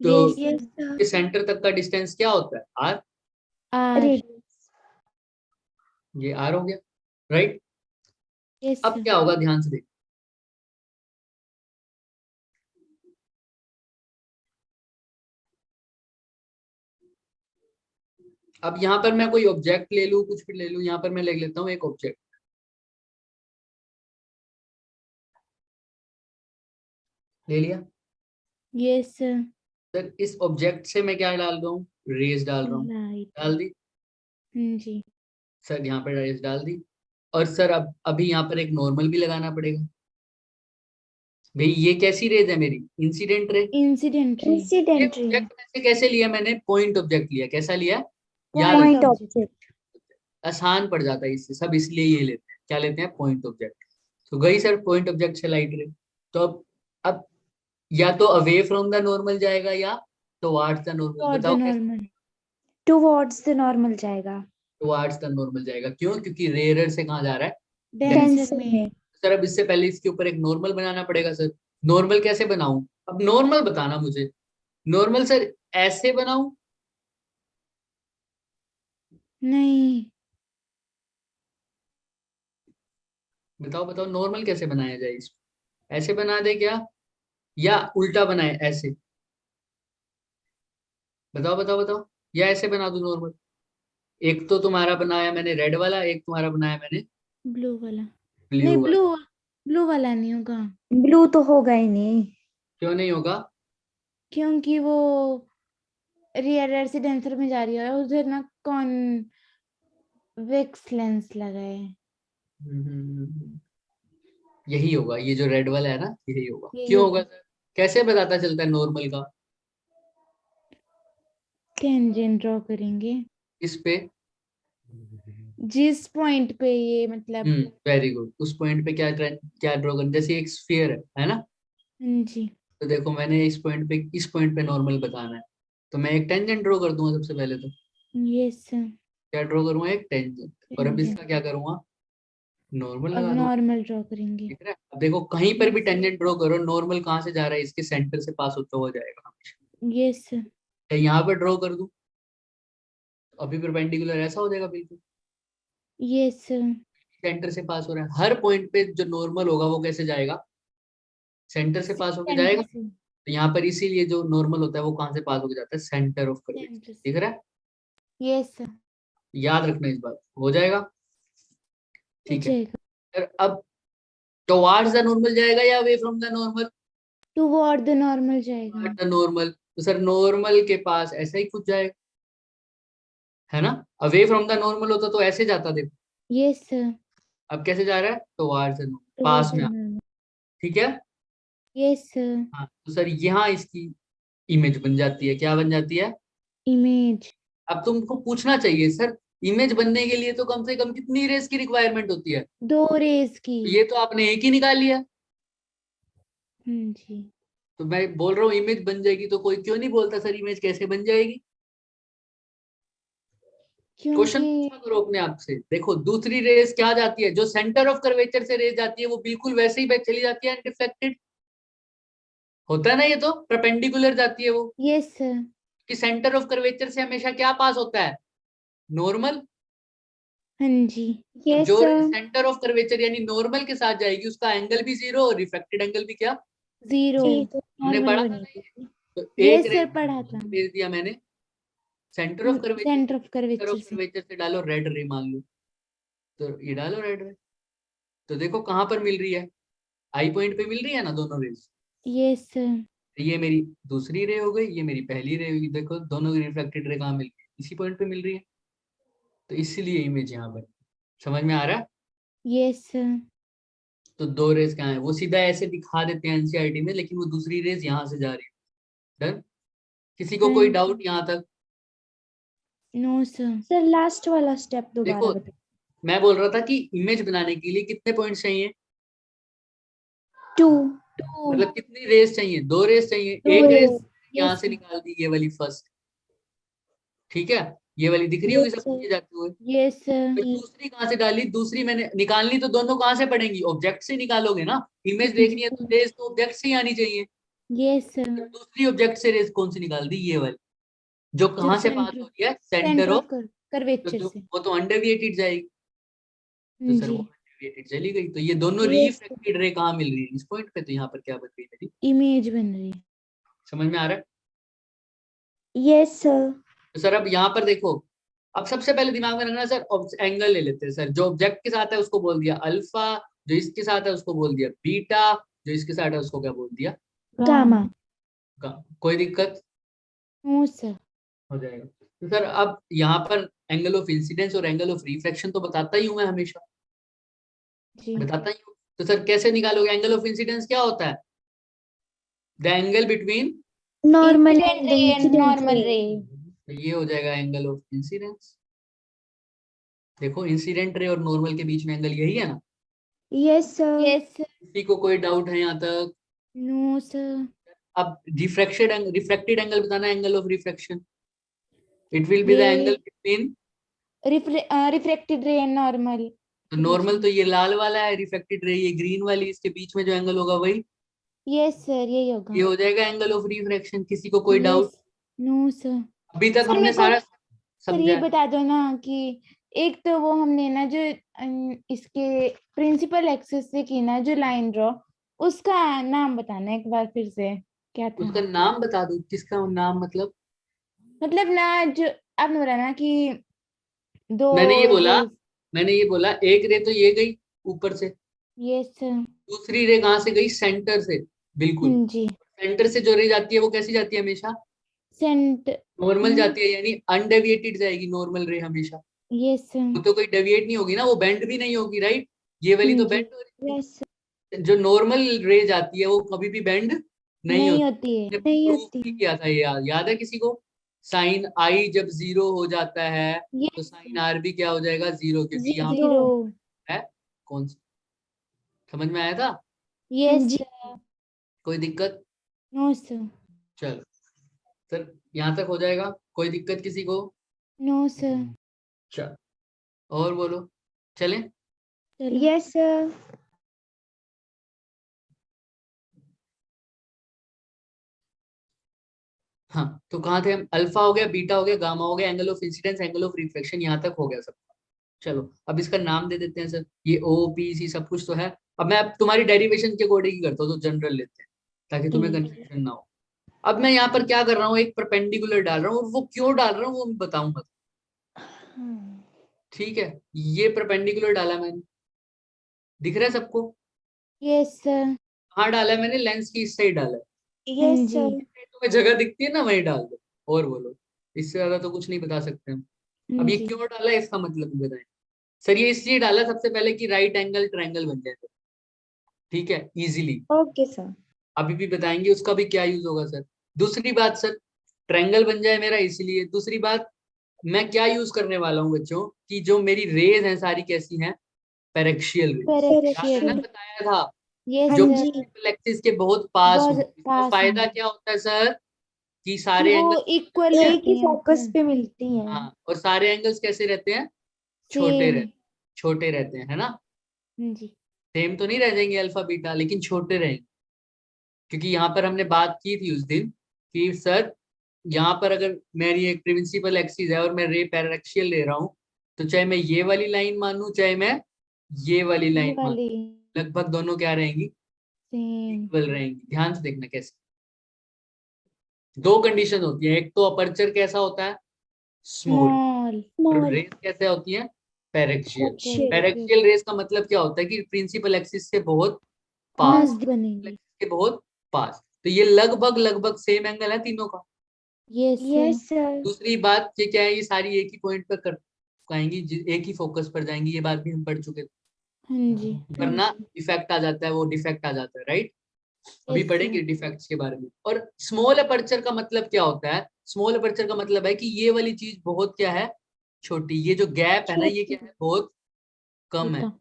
तो यस यस सर। सर। ये सेंटर तक का डिस्टेंस क्या होता है, आर, आर। रेडियस। ये आर हो गया, राइट। यस अब सर। क्या होगा, ध्यान से देख, अब यहाँ पर मैं कोई ऑब्जेक्ट ले लूँ, कुछ भी ले लूँ, यहाँ पर मैं ले लेता हूँ एक ऑब्जेक्ट, ले लिया। Yes sir. सर इस ऑब्जेक्ट से मैं क्या डाल रहा हूँ, रेज डाल रहा हूँ, लाइट। डाल दी। हाँ जी। सर यहाँ पर रेज डाल दी, और सर अब अभी यहाँ पर एक नॉर्मल भी लगाना पड़ेगा। भाई ये कैसी रेज है मेरी? Incident ray. Incident ray. ये इंसिडेंट रे, ऑब्जेक्ट में से कैसे लिया मैंने? पॉइंट ऑब्जेक्ट लिया। कैसा लिया? याद पॉइंट पॉइंट रखना, ऑब्जेक्ट। आसान पड़ जाता है इससे, सब इसलिए ये लेते हैं। क्या लेते हैं? Point object. तो गई सर पॉइंट ऑब्जेक्ट से लाइट रे। तो अब या तो अवे फ्रॉम द नॉर्मल जाएगा या टुवर्ड्स द नॉर्मल। और द बताओ कैसे? नॉर्मल। टुवर्ड्स द नॉर्मल जाएगा। टुवर्ड्स द नॉर्मल जाएगा। क्यों? क्योंकि रेयर से कहाँ जा रहा है? डेंस। डेंसर डेंसर में। में। सर अब इससे पहले इसके ऊपर एक नॉर्मल बनाना पड़ेगा सर। नॉर्मल कैसे बनाऊं? अब नॉर्मल बताना मुझे। नॉर्मल सर ऐसे बनाऊं? नहीं, बताओ बताओ नॉर्मल कैसे बनाया जाए इसको? ऐसे बना दे क्या, या उल्टा बनाए ऐसे? बताओ बताओ बताओ। या ऐसे बना दूं नॉर्मल? एक तो तुम्हारा बनाया मैंने रेड वाला, एक तुम्हारा बनाया मैंने ब्लू वाला। ब्लू नहीं, वाला। ब्लू वाला नहीं होगा, ब्लू तो होगा ही नहीं। क्यों नहीं होगा? क्योंकि वो रियर से डेंसर में जा रही है, और उधर ना कॉन्वेक्स लेंस लगा है। यही होगा, ये जो रेड वाला है ना, यही होगा। यही क्यों होगा होगा। सर? कैसे पता चलता है नॉर्मल का? टेंजेंट ड्रॉ करेंगे इस पे। जिस पॉइंट पे ये मतलब। Very good. उस पॉइंट पे क्या क्या ड्रॉ करना? जैसे एक स्फीयर है ना? हाँ जी। तो देखो मैंने इस पॉइंट पे नॉर्मल बताना है, तो मैं एक टेंजेंट ड्रॉ कर दूंगा सबसे पहले तो। यस। क्या ड्रॉ करूंगा? एक टेंजेंट। और अब टेंजेंट। इसका क्या करूंगा? नॉर्मल अब लगा दूंगा। नॉर्मल ड्रॉ करेंगे। ठीक है? अब देखो कहीं पर भी टेंजेंट ड्रॉ करो, नॉर्मल कहाँ से जा रहा है? इसके सेंटर से पास होता हुआ जाएगा हमेशा। यस। क्या यहाँ पर ड्रॉ कर दूं? अभी परपेंडिकुलर ऐसा हो जाएगा बिल्कुल। यस। सेंटर से पास हो रहा है, हर पॉइंट पे जो नॉर्मल होगा वो कैसे जाएगा? सेंटर से पास होके सेंटर जाएगा। से। तो यहाँ पर इसीलिए जो नॉर्मल होता है वो कहाँ से पास होके जाता है? Centre of curvature. सेंटर से। दिख रहा है? यस। याद रखना इस बात को। हो जाएगा? हो ठीक है जाएगा। सर। अब टुवर्ड्स द नॉर्मल जाएगा या away from the normal? Toward the normal जाएगा। Toward the normal. तो सर नॉर्मल के पास ऐसा ही कुछ जाएगा, है ना? अवे फ्रॉम द नॉर्मल होता तो ऐसे जाता। देखो यस। अब कैसे जा रहा है? Towards the normal, toward pass the में नॉर्मल। ठीक है। यस। हाँ तो सर यहाँ इसकी इमेज बन जाती है। क्या बन जाती है? इमेज। अब तुमको पूछना चाहिए सर, इमेज बनने के लिए तो कम से कम कितनी रेस की रिक्वायरमेंट होती है? 2 रेज की। तो ये तो आपने एक ही निकाल लिया। हाँ जी। तो मैं बोल रहा हूँ इमेज बन जाएगी, तो कोई क्यों नहीं बोलता सर इमेज कैसे बन जाएगी? क्वेश्चन क्योंकि पूछा करो अपने आप से। देखो दूसरी रेस क्या जाती है? जो सेंटर ऑफ कर्वेचर से रेस जाती है वो बिल्कुल वैसे ही बैक चली जाती है, अनरिफ्लेक्टेड होता है ना। ये तो परपेंडिकुलर जाती है वो, यस। कि सेंटर ऑफ कर्वेचर से हमेशा क्या पास होता है? नॉर्मल। हाँ जी। तो यस जो सर। सेंटर ऑफ कर्वेचर यानी नॉर्मल के साथ जाएगी उसका एंगल भी जीरो, और रिफ्लेक्टेड एंगल भी क्या? 0। जी तो हमने नॉर्मल पढ़ा था ना ये। बनेगी। तो एक यस रेस सर, पढ़ा था। भेज दिया मैंने centre of curvature. Centre of centre of curvature से। कर्वेचर से डालो रेड रे मान लो, तो ये डालो रेड रे। तो देखो कहाँ पर मिल रही है? आई पॉइंट पे मिल रही है ना दोनों रेस। Yes sir. ये मेरी दूसरी रे हो गई, ये मेरी पहली रे होगी। देखो दोनों की रिफ्लेक्टेड रे कहाँ मिल रही है? इसी पॉइंट पे मिल रही है। तो इसीलिए इमेज यहाँ पर। समझ में आ रहा है? Yes sir. तो दो रेस कहाँ है? वो सीधा ऐसे दिखा देते हैं एनसीईआरटी में, लेकिन वो दूसरी रेस यहाँ से जा रही है। डन? किसी को हाँ कोई जी। डाउट यहाँ तक? No sir. सर लास्ट वाला स्टेप दोबारा देखो बताइए। मैं बोल रहा था कि इमेज बनाने के लिए कितने पॉइंट्स चाहिए? 2। 2। मतलब कितनी रेस चाहिए? दो रेस चाहिए। 2 एक रेस रेज। यहाँ यस। से निकाल दी, ये वाली फर्स्ट। ठीक है? ये वाली दिख रही होगी यस सबको सर। ये जाते हुए। Yes sir. फिर दूसरी कहाँ से डाली? दूसरी मैंने निकालनी तो दोनों कहाँ से पड़ेंगी? ऑब्जेक्ट से निकालोगे ना। इमेज देखनी है तो रेस तो ऑब्जेक्ट से ही आनी चाहिए। Yes sir. तो दूसरी ऑब्जेक्ट से रेस कौन सी निकाल दी? ये वाली, जो जो कहाँ से पास हो रही है? Centre centre of of. तो कर्वेचर जो से। वो तो अंडरविएटेड जाएगी। तो हाँ सर जी। वो अंडरविएटेड चली गई। तो ये दोनों यस रिफ्लेक्टेड रे कहाँ मिल रही है? इस पॉइंट पे। तो यहाँ पर क्या बन रही है मेरी? इमेज बन रही है। समझ में आ रहा है? Yes sir. तो सर अब यहाँ पर देखो, अब सबसे पहले दिमाग में रखना सर, एंगल ले लेते हैं सर। जो ऑब्जेक्ट के साथ है उसको बोल दिया अल्फा, जो इसके साथ है उसको बोल दिया बीटा, जो इसके साथ है उसको क्या बोल दिया? गामा। कोई दिक्कत? No sir. हो जाएगा। तो सर अब यहाँ पर एंगल ऑफ इंसिडेंस और एंगल ऑफ रिफ्रैक्शन तो बताता ही हूँ मैं हमेशा, जी बताता ही हूँ। तो सर कैसे निकालोगे? एंगल ऑफ इंसिडेंस क्या होता है? The angle between, normal incident and रे एंड इंसिडेंट नॉर्मल रे। तो ये हो जाएगा एंगल ऑफ इंसिडेंस। देखो इंसिडेंट रे और नॉर्मल के बीच में एंगल यही है ना। Yes sir. यस किसी को कोई डाउट है यहाँ तक? No sir. अब रिफ्रैक्टेड एंगल बताना, angle of refraction, it will be the angle ये between. Refracted ray and normal तो के बीच नॉर्मल तो में। ये लाल वाला है, रिफ्रैक्टेड रे ये ग्रीन वाली, इसके बीच में जो एंगल होगा वही यस सर यही होगा। ये हो जाएगा एंगल ऑफ रिफ्रैक्शन। किसी को कोई यस डाउट? No sir. अभी तक सर हमने मेरे को सारा सर ये समझा है। बता दो ना कि एक तो वो हमने ना जो इसके प्रिंसिपल एक्सिस से की ना जो लाइन ड्रॉ, उसका नाम बताना एक बार फिर से, क्या था? उसका नाम बता दो, किसका नाम मतलब? मतलब ना जो आपने बोला ना कि दो मैंने ये बोला, रेज। मैंने ये बोला एक रे तो ये गई ऊपर से, यस सर। दूसरी रे कहाँ से गई? सेंटर से, बिल्कुल। हाँ जी। सेंटर से जो रे जाती है वो कैसी जाती है हमेशा? सेंट। नॉर्मल जाती है, यानी अनडेविएटेड जाएगी नॉर्मल रे हमेशा। Yes sir. वो तो कोई डेविएट नहीं होगी ना, वो बेंड भी नहीं होगी, राइट? ये वाली हाँ तो जी। बेंड हो रही यस थी। जो नॉर्मल रे जाती है वो कभी भी बेंड नहीं नहीं होती। होती है। नहीं प्रूफ होती। भी किया था ये, याद है किसी को? साइन आई जब जीरो हो जाता है तो यस साइन आर भी क्या हो जाएगा? जीरो, क्योंकि यहाँ जीरो। जीरो। है कौन सा, समझ में आया था? हाँ यस जी। सर। कोई दिक्कत? No sir. चलो सर, यहाँ तक हो जाएगा, कोई दिक्कत किसी को? No sir. चल और बोलो, चलें? चलो। Yes sir. हाँ तो कहाँ थे हम? अल्फा हो गया, बीटा हो गया, गामा हो गया, angle of incidence, angle of reflection, यहाँ तक हो गया सब। चलो अब इसका नाम दे देते हैं सर, ये ओ पी सी सब कुछ तो है। अब मैं अब तुम्हारी डेरिवेशन के अकॉर्डिंग ही करता हूँ, तो जनरल लेते हैं ताकि तुम्हें ठीक। कंफ्यूजन ना हो। अब मैं यहाँ पर क्या कर रहा हूँ, एक परपेंडिकुलर डाल रहा हूँ, और वो क्यों डाल रहा हूँ वो मैं बताऊंगा, हाँ। ठीक है? ये परपेंडिकुलर डाला मैंने, दिख रहा है सबको? Yes sir. कहाँ डाला है मैंने? लेंस की इस साइड डाला है। हाँ यस जी। सर। तुम्हें जगह दिखती है ना, वहीं डाल दो। और बोलो, इससे ज्यादा तो कुछ नहीं बता सकते हम। हाँ अब ये जी। क्यों डाला है इसका मतलब बताएं। सर ये इसलिए डाला सबसे पहले कि राइट एंगल ट्रायंगल बन जाए, ठीक है, इजीली। Okay sir. अभी भी बताएंगे उसका भी क्या यूज होगा सर। दूसरी बात सर, ट्रायंगल बन जाए मेरा इसलिए। दूसरी बात, मैं क्या यूज करने वाला हूँ बच्चों, कि जो मेरी रेज हैं सारी कैसी हैं? पैरेक्शियल रेज। याद है ना, पेरेक्शियल। बताया था, यस हाँ जो सर। जी। प्रिंसिपल एक्सिस के बहुत पास हो। बहुत इसका पास फायदा हूँ क्या होता है सर? कि कि सारे वो एंगल्स इक्वल रहते हैं। एक ही होती हैं फोकस सर। पे मिलती हैं। हाँ, और सारे एंगल्स कैसे रहते हैं? छोटे सेम। रहते, छोटे रहते हैं, है ना? हाँ जी। सेम तो नहीं रह जाएंगे अल्फा बीटा, लेकिन छोटे रहेंगे। क्योंकि यहाँ पर हमने बात की थी उस दिन कि सर यहाँ पर अगर मेरी एक प्रिंसिपल एक्सिस है और मैं रे पैरेक्शियल ले रहा हूँ, तो चाहे मैं ये वाली लाइन मानूं चाहे मैं ये वाली ये लाइन मानूं, वाली लगभग दोनों क्या रहेंगी? सेम। इक्वल रहेंगी। ध्यान से देखना कैसे। दो कंडीशन होती है, एक तो अपर्चर कैसा होता है? स्मॉल। स्मॉल। और स्मॉल। रेस कैसे होती है? पैरेक्शियल। एक्शन। पैरेक्शियल रेस का मतलब क्या होता है? कि प्रिंसिपल एक्सिस से बहुत पास, नजदीक बनेगी। के बहुत पास। तो ये लगभग लगभग सेम एंगल है तीनों का। Yes sir. Yes sir. दूसरी बात ये क्या है, ये सारी एक ही पॉइंट पर कर पाएंगी, एक ही फोकस पर जाएंगी, ये बात भी हम पढ़ चुके थे। हाँ जी। वरना इफेक्ट आ जाता है, वो डिफेक्ट आ जाता है, राइट? अभी यस पढ़ेंगे सर। डिफेक्ट्स के बारे में। और स्मॉल अपर्चर का मतलब क्या होता है? स्मॉल अपर्चर का मतलब है कि ये वाली चीज बहुत क्या है? छोटी। ये जो गैप है ना, ये क्या छोटी। है? बहुत कम है, छोटा।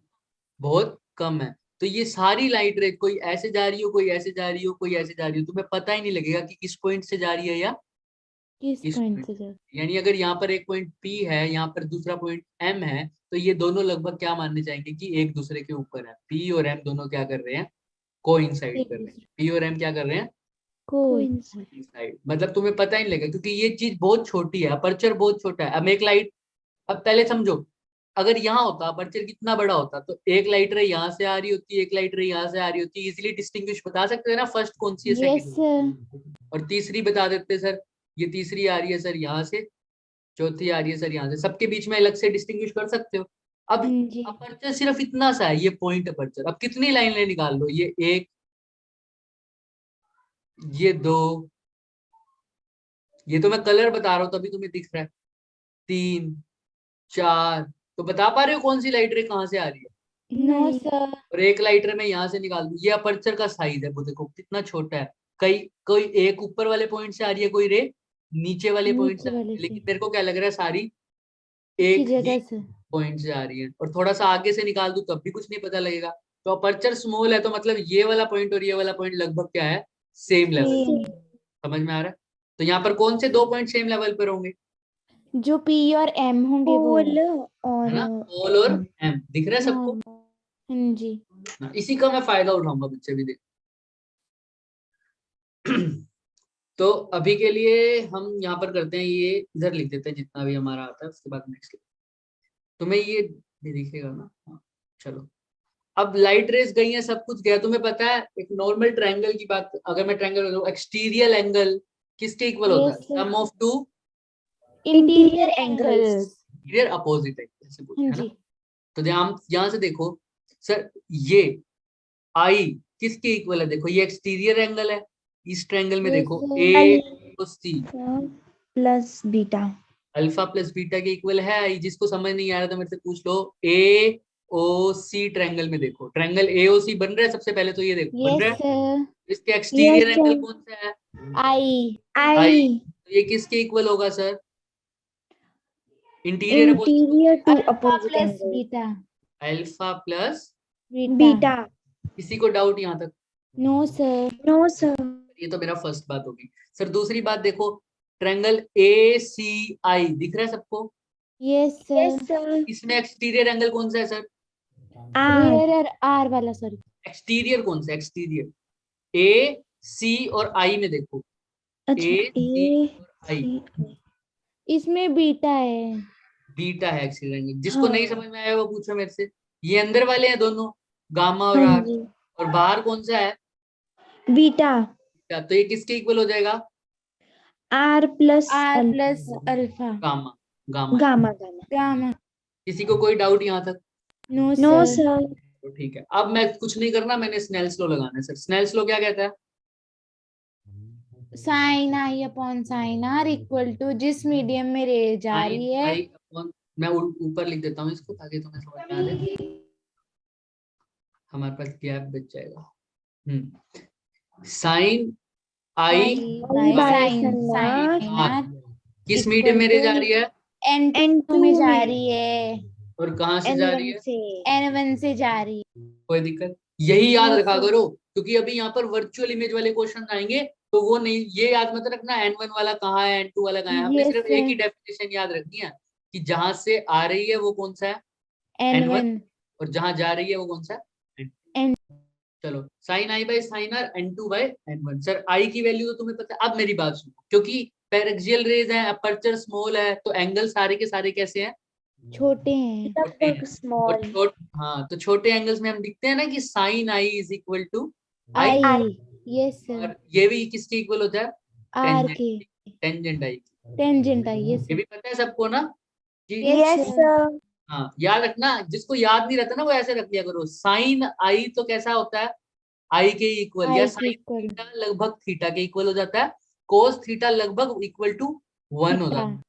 बहुत कम है। तो ये सारी लाइट रे, कोई ऐसे जा रही हो, कोई ऐसे जा रही हो, कोई ऐसे जा रही हो, तुम्हें पता ही नहीं लगेगा कि किस पॉइंट से जा रही है या किस किस पॉइंट पॉइंट। से सर? यानी अगर यहाँ पर एक पॉइंट P है, यहाँ पर दूसरा पॉइंट M है, तो ये दोनों लगभग क्या मानने जाएंगे कि एक दूसरे के ऊपर है। P और M दोनों क्या कर रहे हैं? कोइंसाइड एक कर रहे हैं। दूसरे P और M क्या कर रहे हैं? कोई। कोइंसाइड। साइड। मतलब तुम्हें पता ही नहीं लगेगा, क्योंकि ये चीज बहुत छोटी है, अपर्चर बहुत छोटा है। अब एक लाइट, अब पहले समझो, अगर यहाँ होता अपर्चर कितना बड़ा होता, तो एक लाइट रे यहाँ से आ रही होती, एक लाइट रे यहाँ से आ रही होती, इजिली डिस्टिंग्विश बता सकते हैं ना, फर्स्ट कौन सी है यस सेकंड। सर। और तीसरी बता देते सर, ये तीसरी आ रही है सर यहाँ से, चौथी आ रही है सर यहाँ से, सबके बीच में अलग से डिस्टिंग्विश कर सकते हो। अब हाँ जी। अपर्चर सिर्फ इतना सा है, ये पॉइंट अपर्चर। अब कितनी लाइनें निकाल लो, ये एक, ये दो, ये तो मैं कलर बता रहा हूँ तभी तुम्हें दिख रहा है। 3, 4, तो बता पा रहे हो कौन सी लाइट रे कहाँ से आ रही है? नो नहीं। सर। और एक लाइट रे मैं यहाँ से निकाल दूं, ये अपर्चर का साइज है, वो देखो कितना छोटा है। कोई एक ऊपर वाले पॉइंट से आ रही है, कोई रे नीचे वाले पॉइंट से नीचे आ रही वाले है, से लेकिन मेरे को क्या लग रहा है सारी एक ही एक ही जगह से। पॉइंट से आ रही है। और थोड़ा सा आगे से निकाल दूं तब भी कुछ नहीं पता लगेगा। तो अपर्चर स्मॉल है, तो मतलब ये वाला पॉइंट और ये वाला पॉइंट लगभग क्या है, सेम लेवल। सेम। समझ में आ रहा है? तो यहाँ पर कौन से 2 पॉइंट सेम लेवल पर होंगे? जो पी और एम होंगे वो। पोल है और ना, पोल और एम दिख रहा है सबको? हाँ जी। हाँ, इसी का मैं फायदा उठाऊंगा बच्चे भी देख। तो अभी के लिए हम यहाँ पर करते हैं, ये इधर लिख देते हैं जितना भी हमारा आता है, उसके बाद नेक्स्ट। तुम्हें ये भी दिखेगा ना? हाँ, चलो। अब लाइट रेस गई है, सब कुछ गया। तुम्हें पता है एक नॉर्मल ट्रायंगल की बात, अगर मैं ट्रायंगल एक्सटीरियर एंगल किसके इक्वल होता है? Yes, sir. Sum of 2 interior angles. Angles. Interior opposite है, ऐसे बोलते हाँ हैं ना। जी। तो ध्यान यहाँ से देखो सर, ये आई किसके इक्वल है? देखो ये एक्सटीरियर एंगल है, इस ट्रायंगल में Yes, देखो sir. ए तो C, plus beta. Alpha plus beta के इक्वल है आई। जिसको समझ नहीं आ रहा तो मेरे से पूछ लो। ए ओ सी ट्रायंगल में देखो, ट्रायंगल ए ओ सी बन रहा है सबसे पहले, तो ये देखो बन Yes, रहा है। sir. इसके एक्सटीरियर Yes, एंगल sir. कौन सा है? आई। आई। आई तो ये किसके इक्वल होगा sir? Interior interior two alpha opposite plus angle. Beta. Alpha plus. Beta. किसी को डाउट यहाँ तक? No sir. No sir. ये तो मेरा फर्स्ट बात होगी। सर दूसरी बात देखो, ट्रायंगल ए सी आई दिख रहा है सबको? Yes yes sir. सर। इसमें एक्सटीरियर एंगल कौन सा है सर? आर। रियर और आर वाला, सॉरी। एक्सटीरियर कौन सा? एक्सटीरियर ए सी और आई में देखो, अच्छा ए सी ए और आई। सी। इसमें बीटा है। बीटा है एक्सटीरियर एंगल। जिसको हाँ। नहीं समझ में आया वो पूछो मेरे से। ये अंदर वाले हैं दोनों, गामा और हाँ आर। जी। और बाहर कौन सा है? बीटा। बीटा। तो ये किसके इक्वल हो जाएगा? R plus R plus alpha. Gamma. Gamma. Gamma gamma. Gamma. किसी को कोई डाउट यहाँ तक? No no sir. सर। तो ठीक है, अब मैं कुछ नहीं करना, मैंने स्नेल्स लॉ लगाना है। सर स्नेल्स लॉ क्या कहता है? Sine i upon sine r equal to जिस मीडियम में रे जा साइन रही है। आई अपॉन, मैं ऊपर लिख देता हूँ इसको ताकि तुम्हें समझ में आ जाए, हमारे पास गैप बच जाएगा। Sine i i i by by sine sine sine r r किस मीडियम इक्वल में रे टू जा रही है? एन एन टू टू में जा में। रही है। और कहाँ से जा रही N1 है? से। N1 से जा रही है। कोई दिक्कत? यही याद Yes, रखा sir. करो, क्योंकि अभी यहाँ पर वर्चुअल इमेज वाले क्वेश्चन आएंगे, तो वो नहीं, ये याद मत रखना N1 वाला कहाँ है, N2 वाला कहाँ है। हमें Yes, सिर्फ एक ही sir. डेफिनेशन याद रखनी है कि जहां से आ रही है वो कौन सा है? N1। N1 और जहां जा रही है वो कौन सा है? N। चलो, sine i by sine r N2 by N1। Sir i की वैल्यू तो तुम्हें पता है। अब मेरी बात सुनो, क्योंकि पैरेक्सियल रेज है, अपर्चर स्मॉल है, तो एंगल सारे के सारे कैसे हैं? छोटे हैं। छोटे हैं। लगभग और स्मॉल। हाँ, तो छोटे एंगल्स में हम लिखते हैं ना कि sine i is equal to i. I yes sir. और ये भी किसके इक्वल होता है? R tangent. के टेंजेंट आई। टेंजेंट आई। yes ये sir. भी पता है सबको ना कि Yes यस sir. सर। हाँ, याद रखना। जिसको याद नहीं रहता ना वो ऐसे रख लिया करो, साइन आई तो कैसा होता है? आई के इक्वल, या I के साइन इक्वल थीटा लगभग थीटा के इक्वल हो जाता है। कोस थीटा लगभग इक्वल टू 1 हो थीटा जाता है।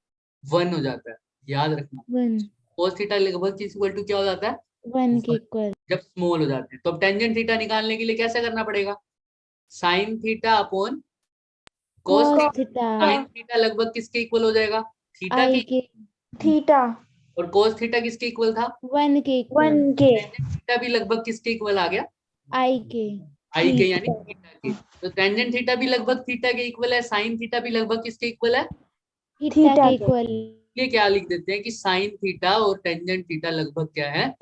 1 हो जाता है, याद रखना। 1 कोस थीटा लगभग इक्वल टू क्या हो जाता है? 1 के 1, इक्वल। जब स्मॉल हो जाते हैं। तो अब टेंजेंट थीटा निकालने के लिए कैसे करना पड़ेगा? साइन थीटा अपॉन कोस cos theta. Theta sine theta लगभग किसके इक्वल हो जाएगा? थीटा I के। के थीटा और कोस थीटा किसके इक्वल था? 1 के इक्वल। 1 के। टेंजेंट थीटा भी लगभग किसके इक्वल आ गया? I के आई के, यानी थीटा। थीटा के। तो टेंजेंट थीटा भी लगभग थीटा के इक्वल है, साइन थीटा भी लगभग किसके इक्वल है? थीटा थीटा के के। इक्वल। ये क्या लिख देते हैं कि साइन थीटा और टेंजेंट थीटा लगभग क्या है?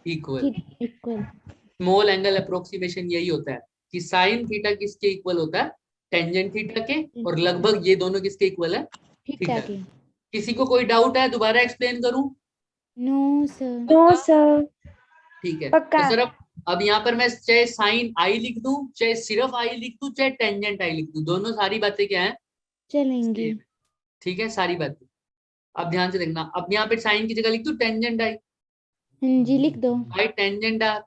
Equal. Theta equal. Small angle approximation यही होता है कि साइन थीटा किसके इक्वल होता है? टेंजेंट थीटा के। और लगभग ये दोनों किसके इक्वल है? Theta theta. के। किसी को कोई डाउट है? दोबारा एक्सप्लेन करूं? No sir. No sir. ठीक है। पक्का। तो सर अब यहाँ पर मैं चाहे साइन आई लिख दूं, चाहे सिर्फ आई लिख दूं, चाहे टेंजेंट आई लिख दूं, दोनों सारी बातें क्या है? चलेंगी। सेम। ठीक है, सारी बातें। अब ध्यान से देखना, अब यहाँ पे साइन की जगह लिख दूं टेंजेंट आई। हाँ जी, लिख दो। By tangent r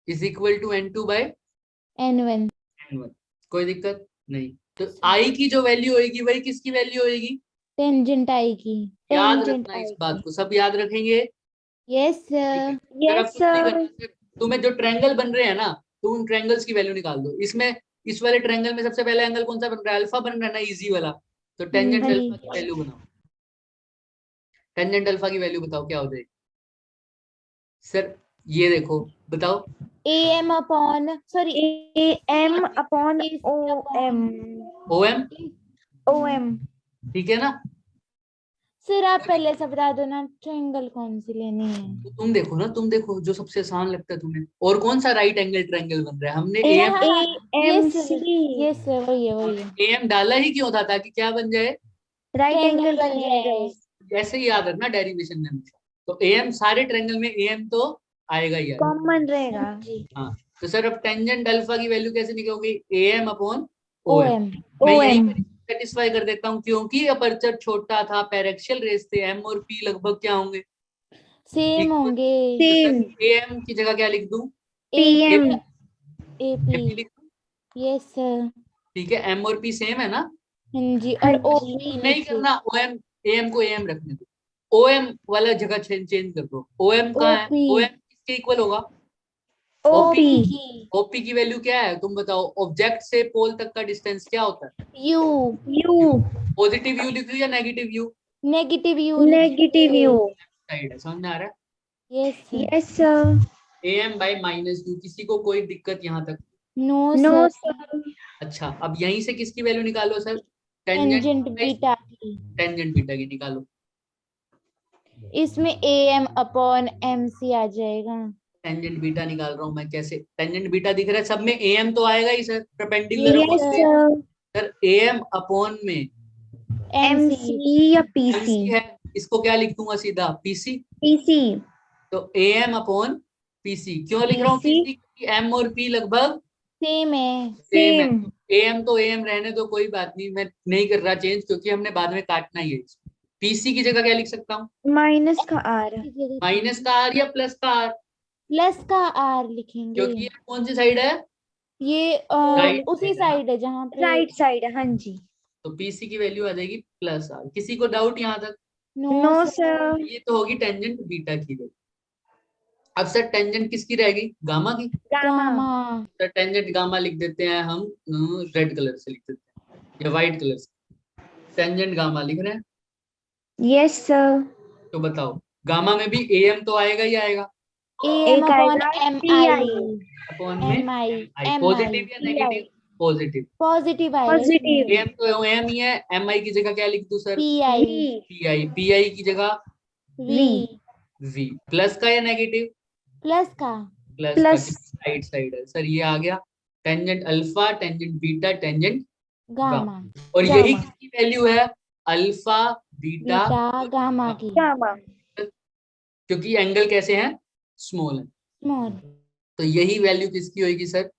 is equal to N2 by N1 N1। कोई दिक्कत नहीं। तो आई की जो वैल्यू होगी वही किसकी वैल्यू होगी? टेंजेंट I की। याद Tangent रखना इस आएगी। बात को, सब याद रखेंगे। यस ठीक है, सर। सर अब Yes कुछ नहीं sir. करना सर, तुम्हें जो ट्रायंगल बन रहे हैं ना, तो उन ट्रायंगल्स की वैल्यू निकाल दो। इसमें इस वाले ट्रायंगल में सबसे पहले एंगल कौन सा बन रहा है? अल्फा बन रहा है ना, इजी वाला। तो टेंजेंट जी। अल्फा की वैल्यू बनाओ। टेंजेंट अल्फा की वैल्यू बताओ क्या हो जाएगी सर? ये देखो, बताओ। AM upon sorry AM upon OM. OM, OM. ठीक है ना? सर आप पहले से बता दो ना ट्रायंगल कौन सी लेनी है। तो तुम देखो ना, तुम देखो जो सबसे आसान लगता है तुम्हें। और कौन सा राइट एंगल ट्रायंगल बन रहा है? हमने AM, yes AMC. Yes sir वही है वही है। AM डाला ही क्यों था? ताकि क्या बन जाए? Right Triangle angle बन जाए। triangles. ऐसे ही याद रखना डेरिवेशन में हमेशा। तो AM सारे ट्रायंगल में AM तो आएगा ही आएगा। Common रहेगा. जी। हाँ, तो सर अब टेंजेंट अल्फा की वैल्यू कैसे निकलोगी? AM upon OM। OM। मैं यहीं OM. पर सेटिस्फाई कर देता हूँ, क्योंकि अपर्चर छोटा था, पैरेक्शियल रेस थे, M और P लगभग क्या होंगे? Same Equal। होंगे। तो सर Same. AM की जगह क्या लिख दूं? PM. AP। AP लिख दूं? Yes sir. ठीक है, M और P सेम है ना? हाँ जी। हाँ और जी। OP नहीं नीचे। करना, OM AM को AM रखने दो, OM वाला जगह चेंज कर दो। OM कहाँ है? OP। OM किसके इक्वल होगा? OP. की। OP की वैल्यू क्या है तुम बताओ? ऑब्जेक्ट से पोल तक का डिस्टेंस क्या होता है? U। U. पॉजिटिव यू लिखूं या negative U? Negative U Negative U. Side है, समझ में आ रहा है? Yes sir. Yes sir. AM by minus U. किसी को कोई दिक्कत यहाँ तक? No No sir. sir. अच्छा, अब यहीं से किसकी वैल्यू निकालो सर? टेंजेंट टेंजेंट बीटा की। टेंजेंट बीटा की निकालो। इसमें AM अपॉन MC आ जाएगा। टेंजेंट बीटा निकाल रहा हूँ मैं। कैसे टेंजेंट बीटा दिख रहा है? सब में AM तो आएगा ही sir, perpendicular Yes, upon Yes sir. sir. Sir AM upon में MC। MC या MC PC. है, इसको क्या लिख दूंगा सीधा? PC। PC. तो AM अपॉन PC। क्यों लिख रहा हूँ PC. PC? क्योंकि M और P लगभग सेम है। सेम है। Same. AM तो AM रहने दो, कोई बात नहीं, मैं नहीं कर रहा चेंज, क्योंकि हमने बाद में काटना ही है। PC की जगह क्या लिख सकता हूँ? Minus का R. माइनस का R या प्लस का R? प्लस का R लिखेंगे। क्योंकि ये कौन सी साइड है? ये Right उसी side है ना? साइड है जहाँ पे Right side है, हाँ जी. तो PC की वैल्यू आ जाएगी प्लस R। किसी को डाउट यहाँ तक? No No sir. sir. ये तो होगी टेंजेंट बीटा की वैल्यू। अब सर टेंजेंट किसकी रहेगी? गामा की। Gamma. Gamma. Sir tangent gamma लिख देते हैं हम, रेड कलर से लिख देते हैं या व्हाइट कलर से। टेंजेंट गामा लिख रहे हैं। Yes sir. तो बताओ, गामा में भी AM तो आएगा ही आएगा। AM एक अपॉन आएगा MI। अपॉन में MI। पॉजिटिव या PI. नेगेटिव? पॉजिटिव। पॉजिटिव आएगा Positive. AM तो AM ही है। MI की जगह क्या लिख दूं सर? PI। V. PI की जगह V। V। प्लस का या नेगेटिव? प्लस का। प्लस का, Plus. राइट साइड है सर। ये आ गया tangent alpha, tangent beta, tangent gamma. Gamma. और यही Gamma. किसकी वैल्यू है? अल्फा, बीटा, बीटा गामा की। Gamma. क्योंकि एंगल कैसे हैं? स्मॉल है। स्मॉल। तो यही वैल्यू किसकी होगी सर?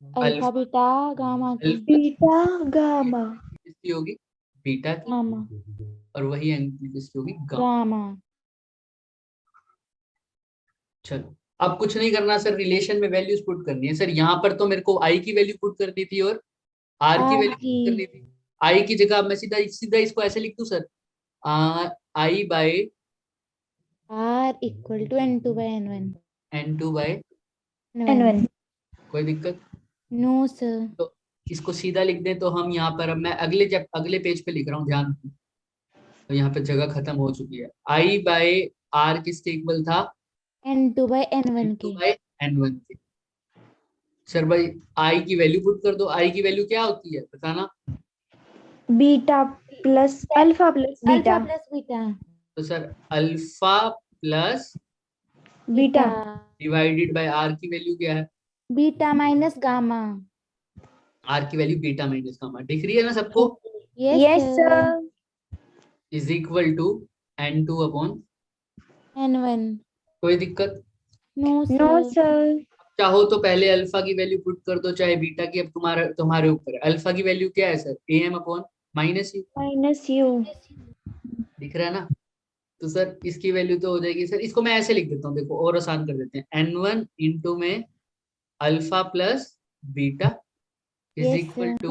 अल्फा बीटा गामा की। Alpha Beta. Gamma. किसकी होगी? बीटा की। गामा। और वही एंगल किसकी होगी? गामा। गामा। चलो, अब कुछ नहीं करना सर, रिलेशन में वैल्यूज पुट करनी है सर। यहाँ पर तो मेरे को आई की वैल्यू पुट करनी थी और आर की R वैल्यू की। पुट करनी थी। आई की जगह मैं सीधा सीधा इसको ऐसे लिख दूं sir, i by R equal to N2 by N1। N2 by. N1. कोई दिक्कत? No sir. तो इसको सीधा लिख दें तो हम यहाँ पर, अब मैं अगले पेज पे लिख रहा हूँ, ध्यान रखें। तो यहाँ पे जगह खत्म हो चुकी है। आई बाय आर किसके इक्वल था? N2 by N1 N2 की। बाय N1 के। सर भाई आई की वैल्यू पुट कर दो। आई की वैल्यू क्या होती है बताना? Beta plus alpha plus alpha beta. Plus beta. तो sir alpha plus Beta. Divided by R की वैल्यू क्या है? Beta minus gamma. आर की वैल्यू बीटा माइनस गामा दिख रही है ना सबको? Yes sir. Is equal to N2 upon. N1। कोई दिक्कत? No No sir. sir. चाहो तो पहले अल्फा की वैल्यू पुट कर दो, चाहे बीटा की, अब तुम्हारे ऊपर है। अल्फा की वैल्यू क्या है sir? AM upon minus you. Minus u. दिख रहा है ना? तो सर इसकी वैल्यू तो हो जाएगी सर, इसको मैं ऐसे लिख देता हूँ, देखो और आसान कर देते हैं। N1 इंटू में alpha plus beta is Yes, equal sir. To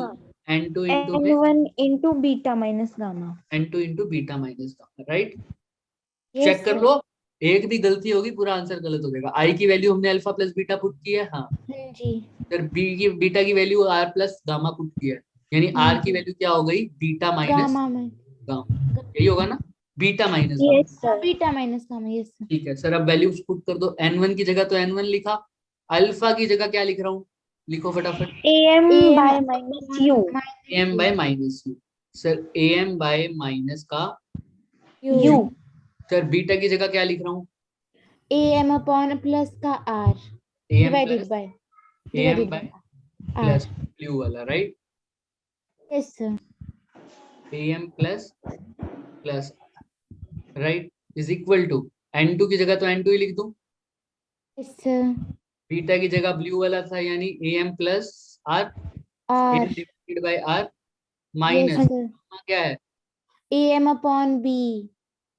N2 into में N1 into beta minus gamma. N2 into beta minus gamma, right. Yes, check कर sir. लो, एक भी गलती होगी पूरा आंसर गलत हो जाएगा। आई की वैल्यू हमने अल्फा प्लस बीटा पुट की है, हाँ। हाँ जी। फिर बी की बीटा की value R plus gamma put की है, यानी हाँ आर की जी। वैल्यू क्या हो गई, बीटा माइनस गामा में गामा, यही होगा ना, beta minus Yes, gamma. sir. Beta minus gamma, yes sir. ठीक है सर, अब वैल्यूज पुट कर दो। N1 की जगह तो N1 लिखा, अल्फा की जगह क्या लिख रहा हूँ, लिखो फटाफट। AM AM by minus U. am by minus U. Sir am by minus का U. सर बीटा की जगह क्या लिख रहा हूँ, AM अपॉन प्लस का R am divided plus by am by R। Plus blue वाला, right. Yes sir. am plus plus, right, is equal to N2 की जगह तो N2 ही लिख दूं, यस सर। बीटा की जगह ब्लू वाला था यानी am plus r, R। am divided by r yes minus sir. क्या है, AM upon B,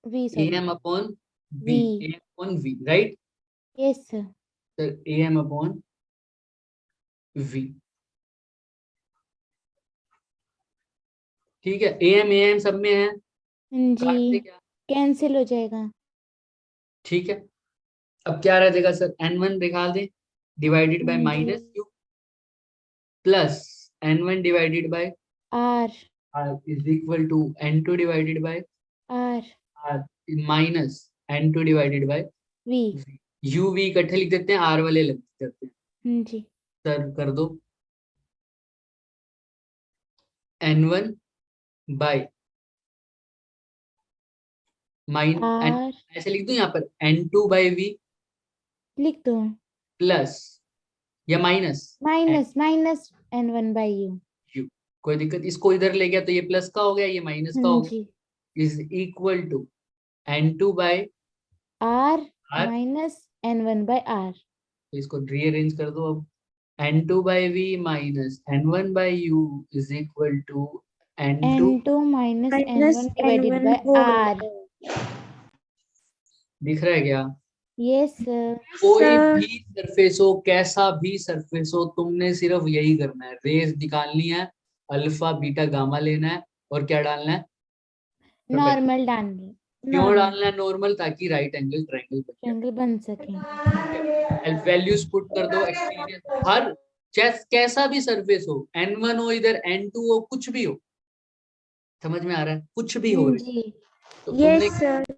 V sorry, am upon b, V। am upon v, right. Yes sir. Sir am upon v, ठीक है, am सब में है, हाँ काट दे जी, क्या, कैंसिल हो जाएगा। ठीक है। अब क्या रह जाएगा सर, N1 निकाल दे, डिवाइडेड बाय हाँ जी। Minus q plus N1 divided by R। r is equal to N2 divided by R। r minus N2 divided by V। u v इकट्ठे लिख देते हैं, r वाले लिख देते हैं। हाँ जी। सर कर दो, N1 बाय R ऐसे लिख दूं यहाँ पर N2 बाय v लिख दो, प्लस या minus minus minus N1 by U। u, कोई दिक्कत, इसको इधर ले गया तो ये प्लस का हो गया, ये माइनस का हाँ हो गया, जी। Is equal to N2 by R r, minus N1 by R। तो इसको रीअरेंज कर दो अब, N2 by v minus N1 by u is equal to N2, N2 minus Minus N1 divided N1 by whole. R। दिख रहा है क्या, yes sir. कोई Sir. भी सरफेस हो, कैसा भी सरफेस हो, तुमने सिर्फ यही करना है, रेस निकालनी है, अल्फा बीटा गामा लेना है, और क्या डालना है, नॉर्मल डालने, क्यों नॉर्मल डालना है नॉर्मल, ताकि राइट एंगल ट्रायंगल बन जाए, ट्रायंगल बन सके। ठीक है। वैल्यूज पुट कर दो, एक्सपीरियंस हर कैसा भी सरफेस हो, N1 हो इधर, N2 हो, कुछ भी हो, समझ में आ रहा है, कुछ भी हो हाँ रही, जी। तो Yes, तुमने sir.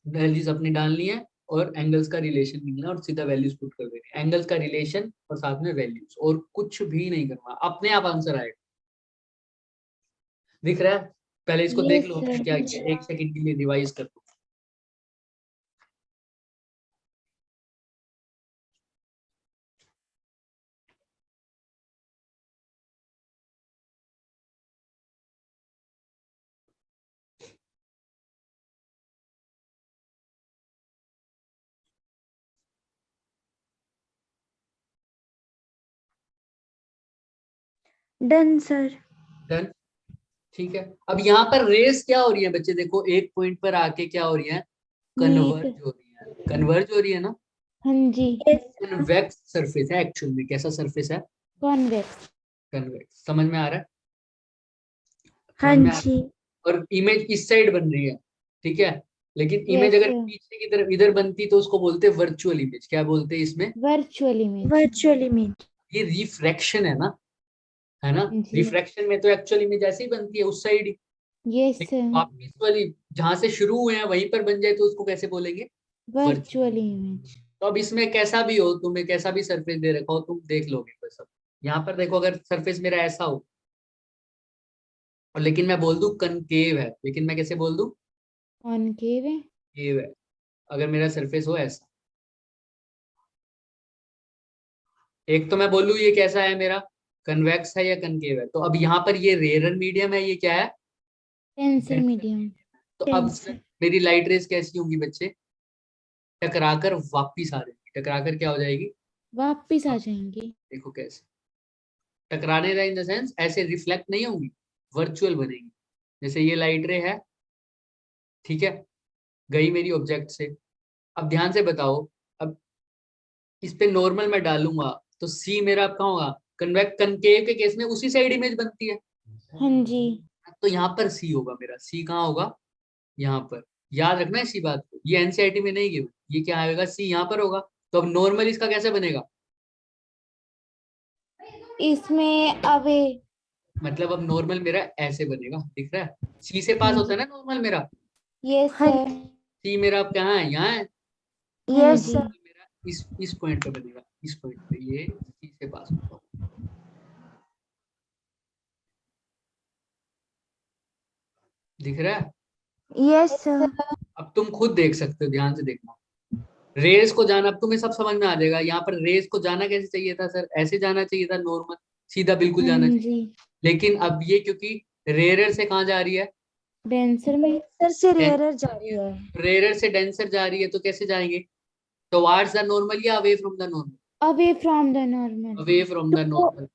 वैल्यूज अपनी डालनी है और एंगल्स का रिलेशन निकलना और सीधा वैल्यूज पुट कर देनी, एंगल्स का रिलेशन और साथ में वैल्यूज, और कुछ भी नहीं करना, अपने आप आंसर आएगा। दिख रहा है, पहले इसको देख यस लो सर। हमने क्या किया, एक सेकंड के लिए रिवाइज कर लो। Done, sir. डन, ठीक है। अब यहाँ पर रेस क्या हो रही है बच्चे, देखो एक पॉइंट पर आके क्या हो रही है, मीट। कन्वर्ज हो रही है, कन्वर्ज हो रही है ना, हाँ जी। Yes. कन्वेक्स सरफेस है एक्चुअल में, कैसा सरफेस है, कॉन्वेक्स। कन्वेक्स, समझ में आ रहा है, हाँ समझ में आ रहा जी. है, और इमेज इस साइड बन रही है, ठीक है, लेकिन इमेज यस अगर सर। पीछे की तरफ इधर बनती तो उसको बोलते हैं वर्चुअल इमेज, क्या बोलते हैं इसमें, वर्चुअल इमेज। Virtual image. ये रिफ्रैक्शन है ना, जी। रिफ्रैक्शन में तो एक्चुअल इमेज ऐसे ही बनती है उस साइड ही, यस लेकिन सर। वापिस वाली जहां से शुरू हुए हैं वहीं पर बन जाए तो उसको कैसे बोलेंगे, वर्चुअल। Virtual image. तो अब इसमें कैसा भी हो, तुम्हें कैसा भी सरफेस दे रखा हो, तुम देख लोगे बस। अब यहाँ पर देखो, अगर सरफेस मेरा ऐसा हो और लेकिन मैं बोल दूं कनकेव है, लेकिन मैं कैसे बोल दूं, कॉनकेव है। केव है, अगर मेरा सरफेस हो ऐसा, एक तो मैं बोलूं ये कैसा है मेरा, कन्वेक्स है या कनकेव है, तो अब यहाँ पर ये रेयर मीडियम है, ये क्या है, टेंसर डेंसर मीडियम। मीडियम। तो अब Tensor. मेरी लाइट रेस कैसी होंगी बच्चे, टकराकर वापिस आ जाएगी, टकराकर क्या हो जाएगी, वापिस आ अब जाएंगे। देखो कैसे टकराने का, इन द सेंस ऐसे रिफ्लेक्ट नहीं होंगी, वर्चुअल बनेगी, जैसे ये लाइट रे है, ठीक है, गई मेरी ऑब्जेक्ट से। अब ध्यान से बताओ, अब इस पे नॉर्मल मैं डालूंगा तो सी मेरा कहाँ होगा, कनकेव के केस में उसी साइड इमेज बनती है। हाँ जी। तो यहाँ पर सी होगा मेरा, सी कहाँ होगा, यहाँ पर। याद रखना इसी बात को, ये एनसीईआरटी में नहीं गिवन, ये क्या आएगा, सी यहाँ पर होगा। तो अब नॉर्मल इसका कैसे बनेगा, इसमें अवे, मतलब अब नॉर्मल मेरा ऐसे बनेगा, दिख रहा है, सी से पास होता है ना नॉर्मल मेरा। यस हाँ सर। सी मेरा अब कहाँ है, यहाँ है। हाँ यस जी। सर। मेरा इस पॉइंट पे बनेगा, इस पॉइंट पे ये सी से पास होगा। दिख रहा है। Yes sir. अब तुम खुद देख सकते हो, ध्यान से देखना, रेस को जाना, अब तुम्हें सब समझ में आ जाएगा। यहाँ पर रेस को जाना कैसे चाहिए था सर, ऐसे जाना चाहिए था, नॉर्मल सीधा बिल्कुल जाना हाँ चाहिए। जी। लेकिन अब ये क्योंकि रेयर से कहाँ जा रही है, डेंसर में। सर से रेयर जा रही है। रेयर से डेंसर जा रही है, तो कैसे जाएंगे, टुवर्ड्स द नॉर्मल या away from the normal, away from the normal. Away from the normal.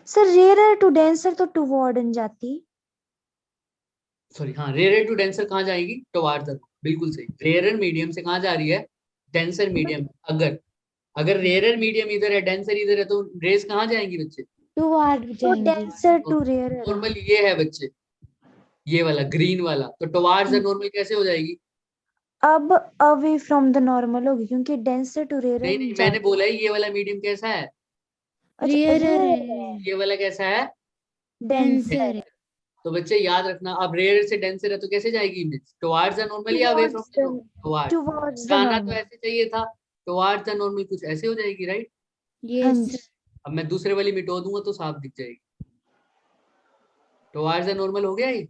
Sir rare to denser तो टुवर्ड जाती। सॉरी, हाँ, रेयर टू डेंसर कहाँ जाएगी, टुवर्ड्स द, बिल्कुल सही। रेयर मीडियम से कहाँ जा रही है, डेंसर मीडियम। अगर अगर रेयर मीडियम इधर है, डेंसर इधर है, तो रेस कहाँ जाएंगी बच्चे, टुवर्ड तो जाएंगी। Denser to rare. नॉर्मल ये है बच्चे, ये वाला ग्रीन वाला, तो टुवर्ड्स द नॉर्मल कैसे हो जाएगी। अब अवे फ्रॉम द नॉर्मल होगी क्योंकि डेंसर टू रेयर नहीं नहीं, मैंने बोला है ये वाला मीडियम कैसा है, रेयर ये वाला कैसा है, डेंसर है। तो बच्चे याद रखना, अब रेयर से डेंसर है तो कैसे जाएगी इमेज, टुवर्ड्स द नॉर्मल या away from the normal, towards. Towards the जाना तो नॉर्मल। ऐसे चाहिए था, टुवर्ड्स द नॉर्मल, कुछ ऐसे हो जाएगी, राइट। हाँ यस जी। सर। अब मैं दूसरे वाली मिटो दूंगा तो साफ दिख जाएगी, टुवर्ड्स द नॉर्मल हो गया ये।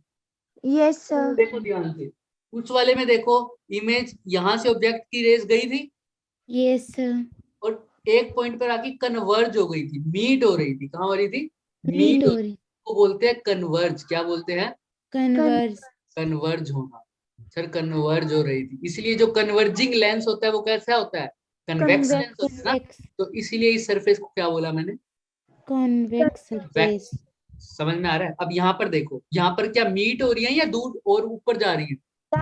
Yes sir. देखो ध्यान से, उस वाले में देखो, इमेज यहाँ से ऑब्जेक्ट की रेस गई थी यस सर। और एक पॉइंट पर आके कन्वर्ज हो गई थी, मीट हो रही थी, कहाँ हो रही थी, मीट हो रही। को बोलते हैं कन्वर्ज, क्या बोलते हैं, कन्वर्स। कन्वर्ज होना। सर कन्वर्ज हो रही थी, इसलिए जो कन्वर्जिंग लेंस होता है वो कैसा होता है, कन्वेक्स लेंस होता है ना। कन्वेक्स। तो इसीलिए इस सरफेस को क्या बोला मैंने, कन्वेक्स सरफेस। समझ में आ रहा है। अब यहाँ पर देखो, यहाँ पर क्या मीट हो रही है या दूर और ऊपर जा रही है,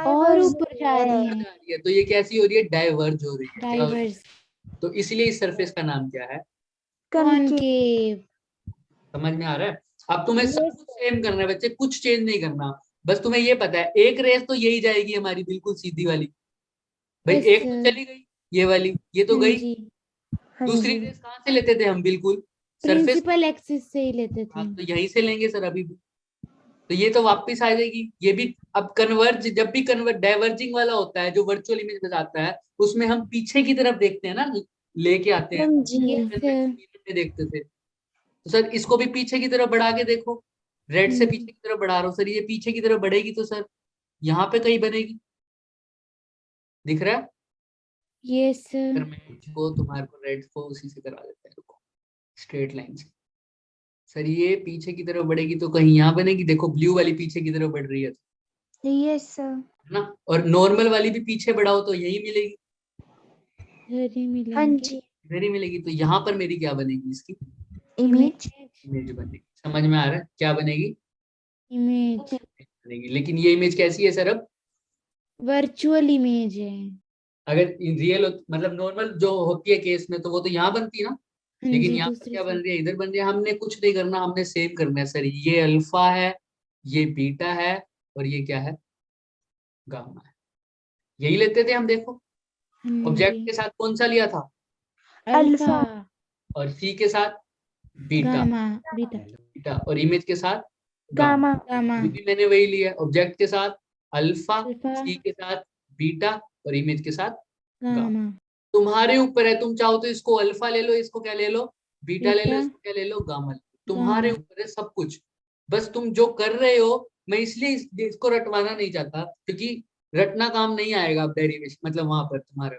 और ऊपर जा रही ऊपर है। जा रही है, तो ये कैसी हो रही है, डाइवर्ज हो रही है, क्या हो रही है? डाइवर्स। तो इसलिए इस सरफेस का नाम क्या है, कॉनकेव। समझ में आ रहा है। अब तुम्हें सब कुछ सेम करना है बच्चे, कुछ चेंज नहीं करना, बस तुम्हें ये पता है एक रेस तो यही जाएगी हमारी, बिल्कुल सीधी वाली, भाई यस एक तो सर। चली गई, ये वाली, ये तो हाँ गई। जी। दूसरी रेस कहाँ से लेते थे हम, बिल्कुल सरफेस। प्रिंसिपल एक्सिस से ही लेते थे। हाँ, तो यहीं से लेंगे सर अभी भी, तो ये तो वापस आ जाएगी ये भी। अब कन्वर्ज, जब भी कन्वर्ट डाइवर्जिंग वाला होता है जो वर्चुअल इमेज में आता है, उसमें हम पीछे की तरफ देखते हैं ना, लेके आते हैं, यस सर। में देखते थे। तो सर इसको भी पीछे की तरफ बढ़ा के देखो, रेड से पीछे की तरफ बढ़ा रहा हूँ सर, ये पीछे की तरफ बढ़ेगी तो सर यहाँ पे कहीं बनेगी, दिख रहा है। Yes sir sir. मैं इसको तुम्हारे को रेड को उसी से करा देता है, रुको, स्ट्रेट लाइन से। सर ये पीछे की तरफ बढ़ेगी तो कहीं यहाँ बनेगी, देखो ब्लू वाली पीछे की तरफ बढ़ रही है, यस सर। है ना, और नॉर्मल वाली भी पीछे बढ़ाओ तो यही मिलेगी, इधर ही हाँ मिलेंगे। जी। इधर ही मिलेगी। तो यहाँ पर मेरी क्या बनेगी, इसकी इमेज। इमेज बनेगी, समझ में आ रहा है, क्या बनेगी, इमेज। बनेगी। लेकिन ये इमेज कैसी है सर, अब वर्चुअल इमेज है। अगर रियल मतलब नॉर्मल जो होती है केस में, तो वो तो यहाँ बनती है ना, हाँ लेकिन जी, यहाँ पर दूसरे क्या बन से। रही है, इधर बन रही है। हमने कुछ नहीं करना, हमने सेम करना है सर, ये अल्फा है, ये बीटा है, और ये क्या है, गामा है, यही लेते थे हम। देखो हाँ ऑब्जेक्ट जी। के साथ कौन सा लिया था, अल्फा। और सी के साथ बीटा, गामा। बीटा। बीटा, और इमेज के साथ गामा। गामा। गामा। ये भी मैंने वही लिया, ऑब्जेक्ट के साथ अल्फा, अल्फा। सी के साथ बीटा, और इमेज के साथ गामा। गामा। तुम्हारे ऊपर है, तुम चाहो तो इसको अल्फा ले लो, इसको क्या ले लो, बीटा ले लो, बीटा। इसको क्या ले लो, गामा ले लो, तुम्हारे गामा। ऊपर है सब कुछ। बस तुम जो कर रहे हो, मैं इसलिए इसको रटवाना नहीं चाहता, क्योंकि रटना काम नहीं आएगा अब डेरिवेशन, मतलब वहां पर तुम्हारा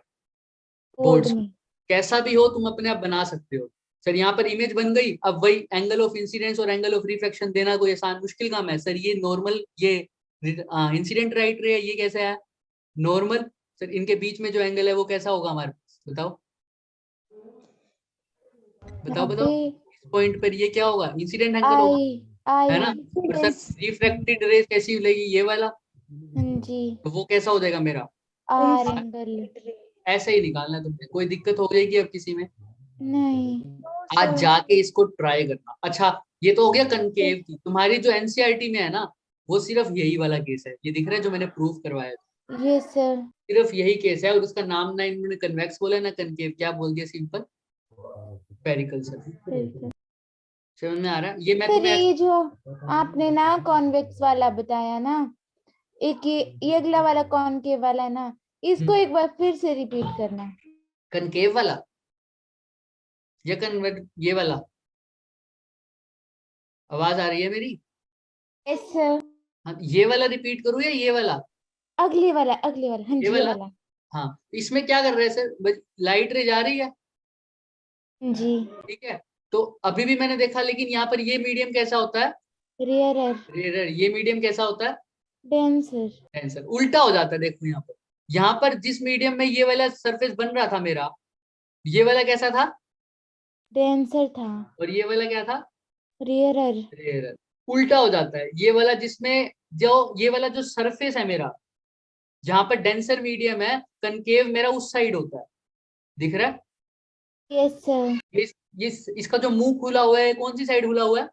बोर्ड बोर्ड्स, में। कैसा भी हो तुम अपने आप बना सकते हो। सर यहाँ पर इमेज बन गई, अब वही एंगल ऑफ इंसिडेंस और एंगल ऑफ रिफ्लेक्शन देना कोई आसान मुश्किल काम है सर, ये नॉर्मल, ये इंसिडेंट राइट रे है, ये कैसा है, नॉर्मल। सर इनके बीच में जो एंगल है वो कैसा होगा हमारे पास, बताओ बताओ बताओ, अबे। इस पॉइंट पर ये क्या होगा, इंसिडेंट एंगल होगा, आई। आई। है ना। और सर रिफ्लेक्टेड रेज कैसी लगेगी, ये वाला, हाँ जी। तो वो कैसा हो जाएगा मेरा, आर एंगल। ऐसे ही निकालना है तुमने, कोई दिक्कत हो जाएगी अब किसी में, नहीं। नो आज sir. जाके इसको ट्राई करना। अच्छा, ये तो हो गया कनकेव की। तुम्हारी जो एनसीईआरटी में है ना, वो सिर्फ यही वाला केस है, ये दिख रहा है जो मैंने प्रूफ करवाया था, Yes sir. सिर्फ यही केस है। और उसका नाम ना इन्होंने कन्वेक्स बोला ना कनकेव, क्या बोल दिया, सिंपल स्फेरिकल सर। Spherical. समझ में आ रहा है? ये मैं सर तुम्हें ये जो आपने ना कॉन्वेक्स वाला बताया ना, एक ये अगला वाला कॉनकेव वाला है ना, इसको एक बार फिर से रिपीट करना। कनकेव वाला या कन्वेक्स, ये वाला आवाज आ रही है मेरी? Yes sir. हाँ, ये वाला रिपीट करूँ या ये वाला? अगले वाला, अगले वाला, हाँ ये जी ये वाला। वाला। हाँ, इसमें क्या कर रहे हैं सर, लाइट रे जा रही है, जी। ठीक है। तो अभी भी मैंने देखा, लेकिन यहाँ पर ये मीडियम कैसा होता है, रेयरर। रेयर। ये मीडियम कैसा होता है, डेंसर। डेंसर। उल्टा हो जाता है, देखो यहाँ पर। यहाँ पर जिस मीडियम में ये वाला सरफेस बन रहा था मेरा, ये वाला कैसा था, डेंसर था। और ये वाला क्या था, रेयरर। रेयर। उल्टा हो जाता है, ये वाला जिसमें जो ये वाला जो सरफेस है मेरा, जहां पर डेंसर मीडियम है, कनकेव मेरा उस साइड होता है, दिख रहा है? Yes sir. ये इसका जो मुंह खुला हुआ है, कौन सी साइड खुला हुआ है,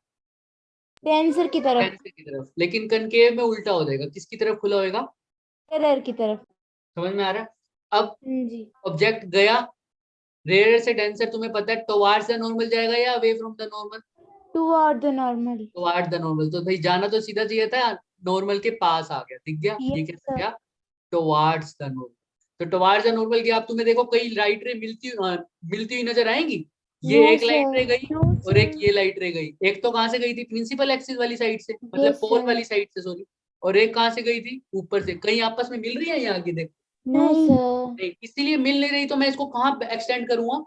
डेंसर की तरफ। डेंसर की तरफ। लेकिन कनकेव में उल्टा हो जाएगा, किसकी तरफ खुला होएगा, रेयरर की तरफ। समझ में आ रहा है? अब जी। ऑब्जेक्ट गया रेयर से डेंसर, तुम्हें पता है टुवार्ड्स द नॉर्मल जाएगा या away from the normal? Toward the normal. Toward the normal. तो भाई जाना तो सीधा चाहिए था, नॉर्मल के पास आ गया, दिख गया, ये यस कैसा सर। गया, टुवार्ड्स द नॉर्मल। तो टुवार्ड्स द नॉर्मल की आप तुम्हें देखो कई लाइट रे मिलती हुई नजर आएंगी। ये नो एक लाइट रे सर। गई नो और एक सर। ये लाइट रे गई। एक तो कहाँ से गई थी, प्रिंसिपल एक्सिस वाली साइड से, मतलब यस पोल सर। वाली साइड से, सॉरी। और एक कहाँ से गई थी, ऊपर से। कहीं आपस में मिल रही है यहाँ की, देख नो नहीं। सर। नहीं, इसीलिए मिल नहीं रही, तो मैं इसको कहाँ एक्सटेंड करूंगा,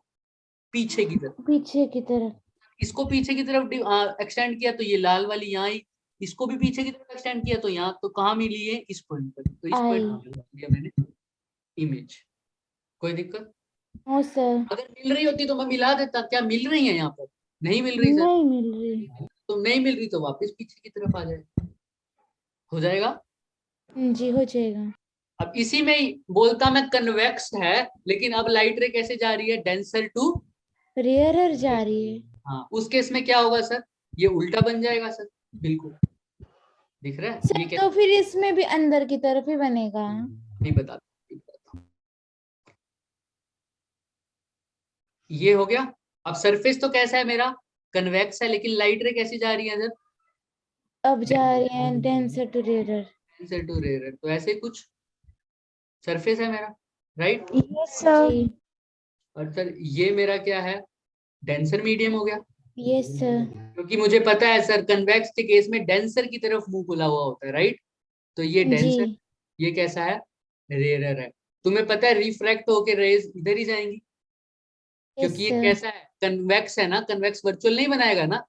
पीछे की तरफ। पीछे की तरफ। इसको पीछे की तरफ एक्सटेंड किया तो ये लाल वाली यहाँ आई, इसको भी पीछे की तरफ एक्सटेंड किया तो यहाँ, तो कहाँ मिली है, इस पॉइंट पर। तो इस आई। पॉइंट पर लिया मैंने इमेज। कोई दिक्कत? No sir. अगर मिल रही होती तो मैं मिला देता। क्या मिल रही है यहाँ पर? नहीं मिल रही सर। नहीं मिल रही। तो नहीं मिल रही तो वापस पीछे की तरफ आ जाए, हो जाएगा। जी हो जाएगा। अब इसी में ही बोलता मैं कन्वेक्स है, लेकिन अब लाइट रे कैसे जा रही है, डेंसर टू। रेयरर जा रही है। हाँ, उस केस में क्या होगा सर, ये उल्टा बन जाएगा सर, बिल्कुल। दिख रहा है सर ये तो कैसे? फिर इसमें भी अंदर की तरफ ही बनेगा। नहीं बताता, नहीं बताता। ये हो गया। अब सरफेस तो कैसा है मेरा, कन्वेक्स है, लेकिन लाइट रे कैसी जा रही है सर, अब जा रही है denser to rarer. Denser to rare. तो ऐसे कुछ सरफेस है मेरा, राइट। Yes sir. जी। और सर ये मेरा क्या है, डेंसर मीडियम हो गया। Yes sir. क्योंकि मुझे पता है सर, कन्वेक्स के केस में डेंसर की तरफ मुंह खुला हुआ होता है, राइट। तो ये जी। डेंसर, ये कैसा है, रेयर है। तुम्हें पता है रिफ्रैक्ट होके रेज इधर ही जाएंगी, यस क्योंकि ये सर। कैसा है, कन्वेक्स है ना, कन्वेक्स वर्चुअल नहीं बनाएगा ना।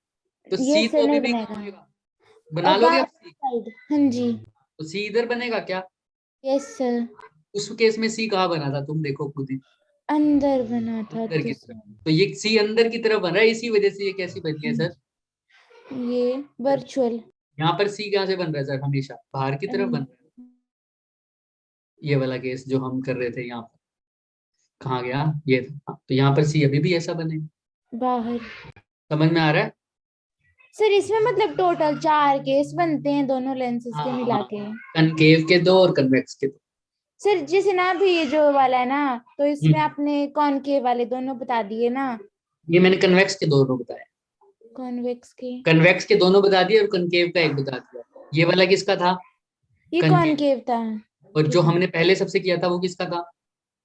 तो सी यस तो सर अभी नहीं भी बनेगा। बनेगा, बना अब लोगे बाहर अब सी? साइड, हाँ जी। तो सी इधर बनेगा क्या? Yes sir. उस केस में सी कहाँ बना था, तुम देखो खुद ही, अंदर बना था अंदर तो की तरफ। तो ये सी अंदर की तरफ बन रहा है, इसी वजह से ये कैसी बन गई है सर, ये वर्चुअल। यहाँ पर सी कहाँ से बन रहा है सर, हमेशा बाहर की तरफ बन रहा है। ये वाला केस जो हम कर रहे थे यहाँ पर, कहाँ गया ये था। तो यहाँ पर सी अभी भी ऐसा बने, बाहर। समझ में आ रहा है? सर इसमें मतलब टोटल 4 केस बनते हैं दोनों लेंसेज हाँ के हाँ मिला हाँ, के। कनकेव के दो और कन्वेक्स के दो। सर जैसे ना अभी ये जो वाला है ना, तो इसमें हम्म, आपने कॉनकेव वाले दोनों बता दिए ना। ये मैंने कन्वेक्स के दोनों बताए, कॉन्वेक्स के। कन्वेक्स के दोनों बता दिए और कनकेव का एक बता दिया। ये वाला किसका था, ये कनकेव। कॉनकेव था। और जो ठीक है। हमने पहले सबसे किया था वो किसका था,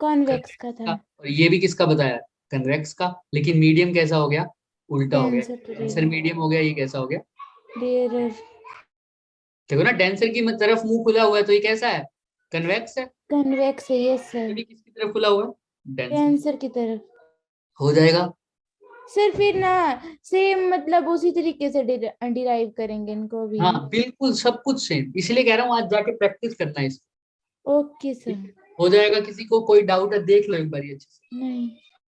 कॉन्वेक्स का कन्वेक्स था। का। और ये भी किसका बताया, कन्वेक्स का। लेकिन मीडियम कैसा हो गया, उल्टा हो गया। डेंसर टू डेंसर मीडियम हो गया, ये कैसा हो गया, रेयरर। देखो ना, डेंसर की तरफ मुंह खुला हुआ है, तो ये कैसा है, कन्वेक्स है। कॉन्वेक्स है, यस ये सर। भी किसकी तरफ खुला हुआ है, डेंसर। डेंसर की तरफ। हो जाएगा। सर फिर ना सेम मतलब उसी तरीके से डिराइव करेंगे इनको भी। हाँ बिल्कुल, सब कुछ सेम, इसलिए कह रहा हूँ आज जाके प्रैक्टिस करना है इसको। Okay sir. हो जाएगा। किसी को कोई डाउट है देख लो एक बार अच्छे से। नहीं।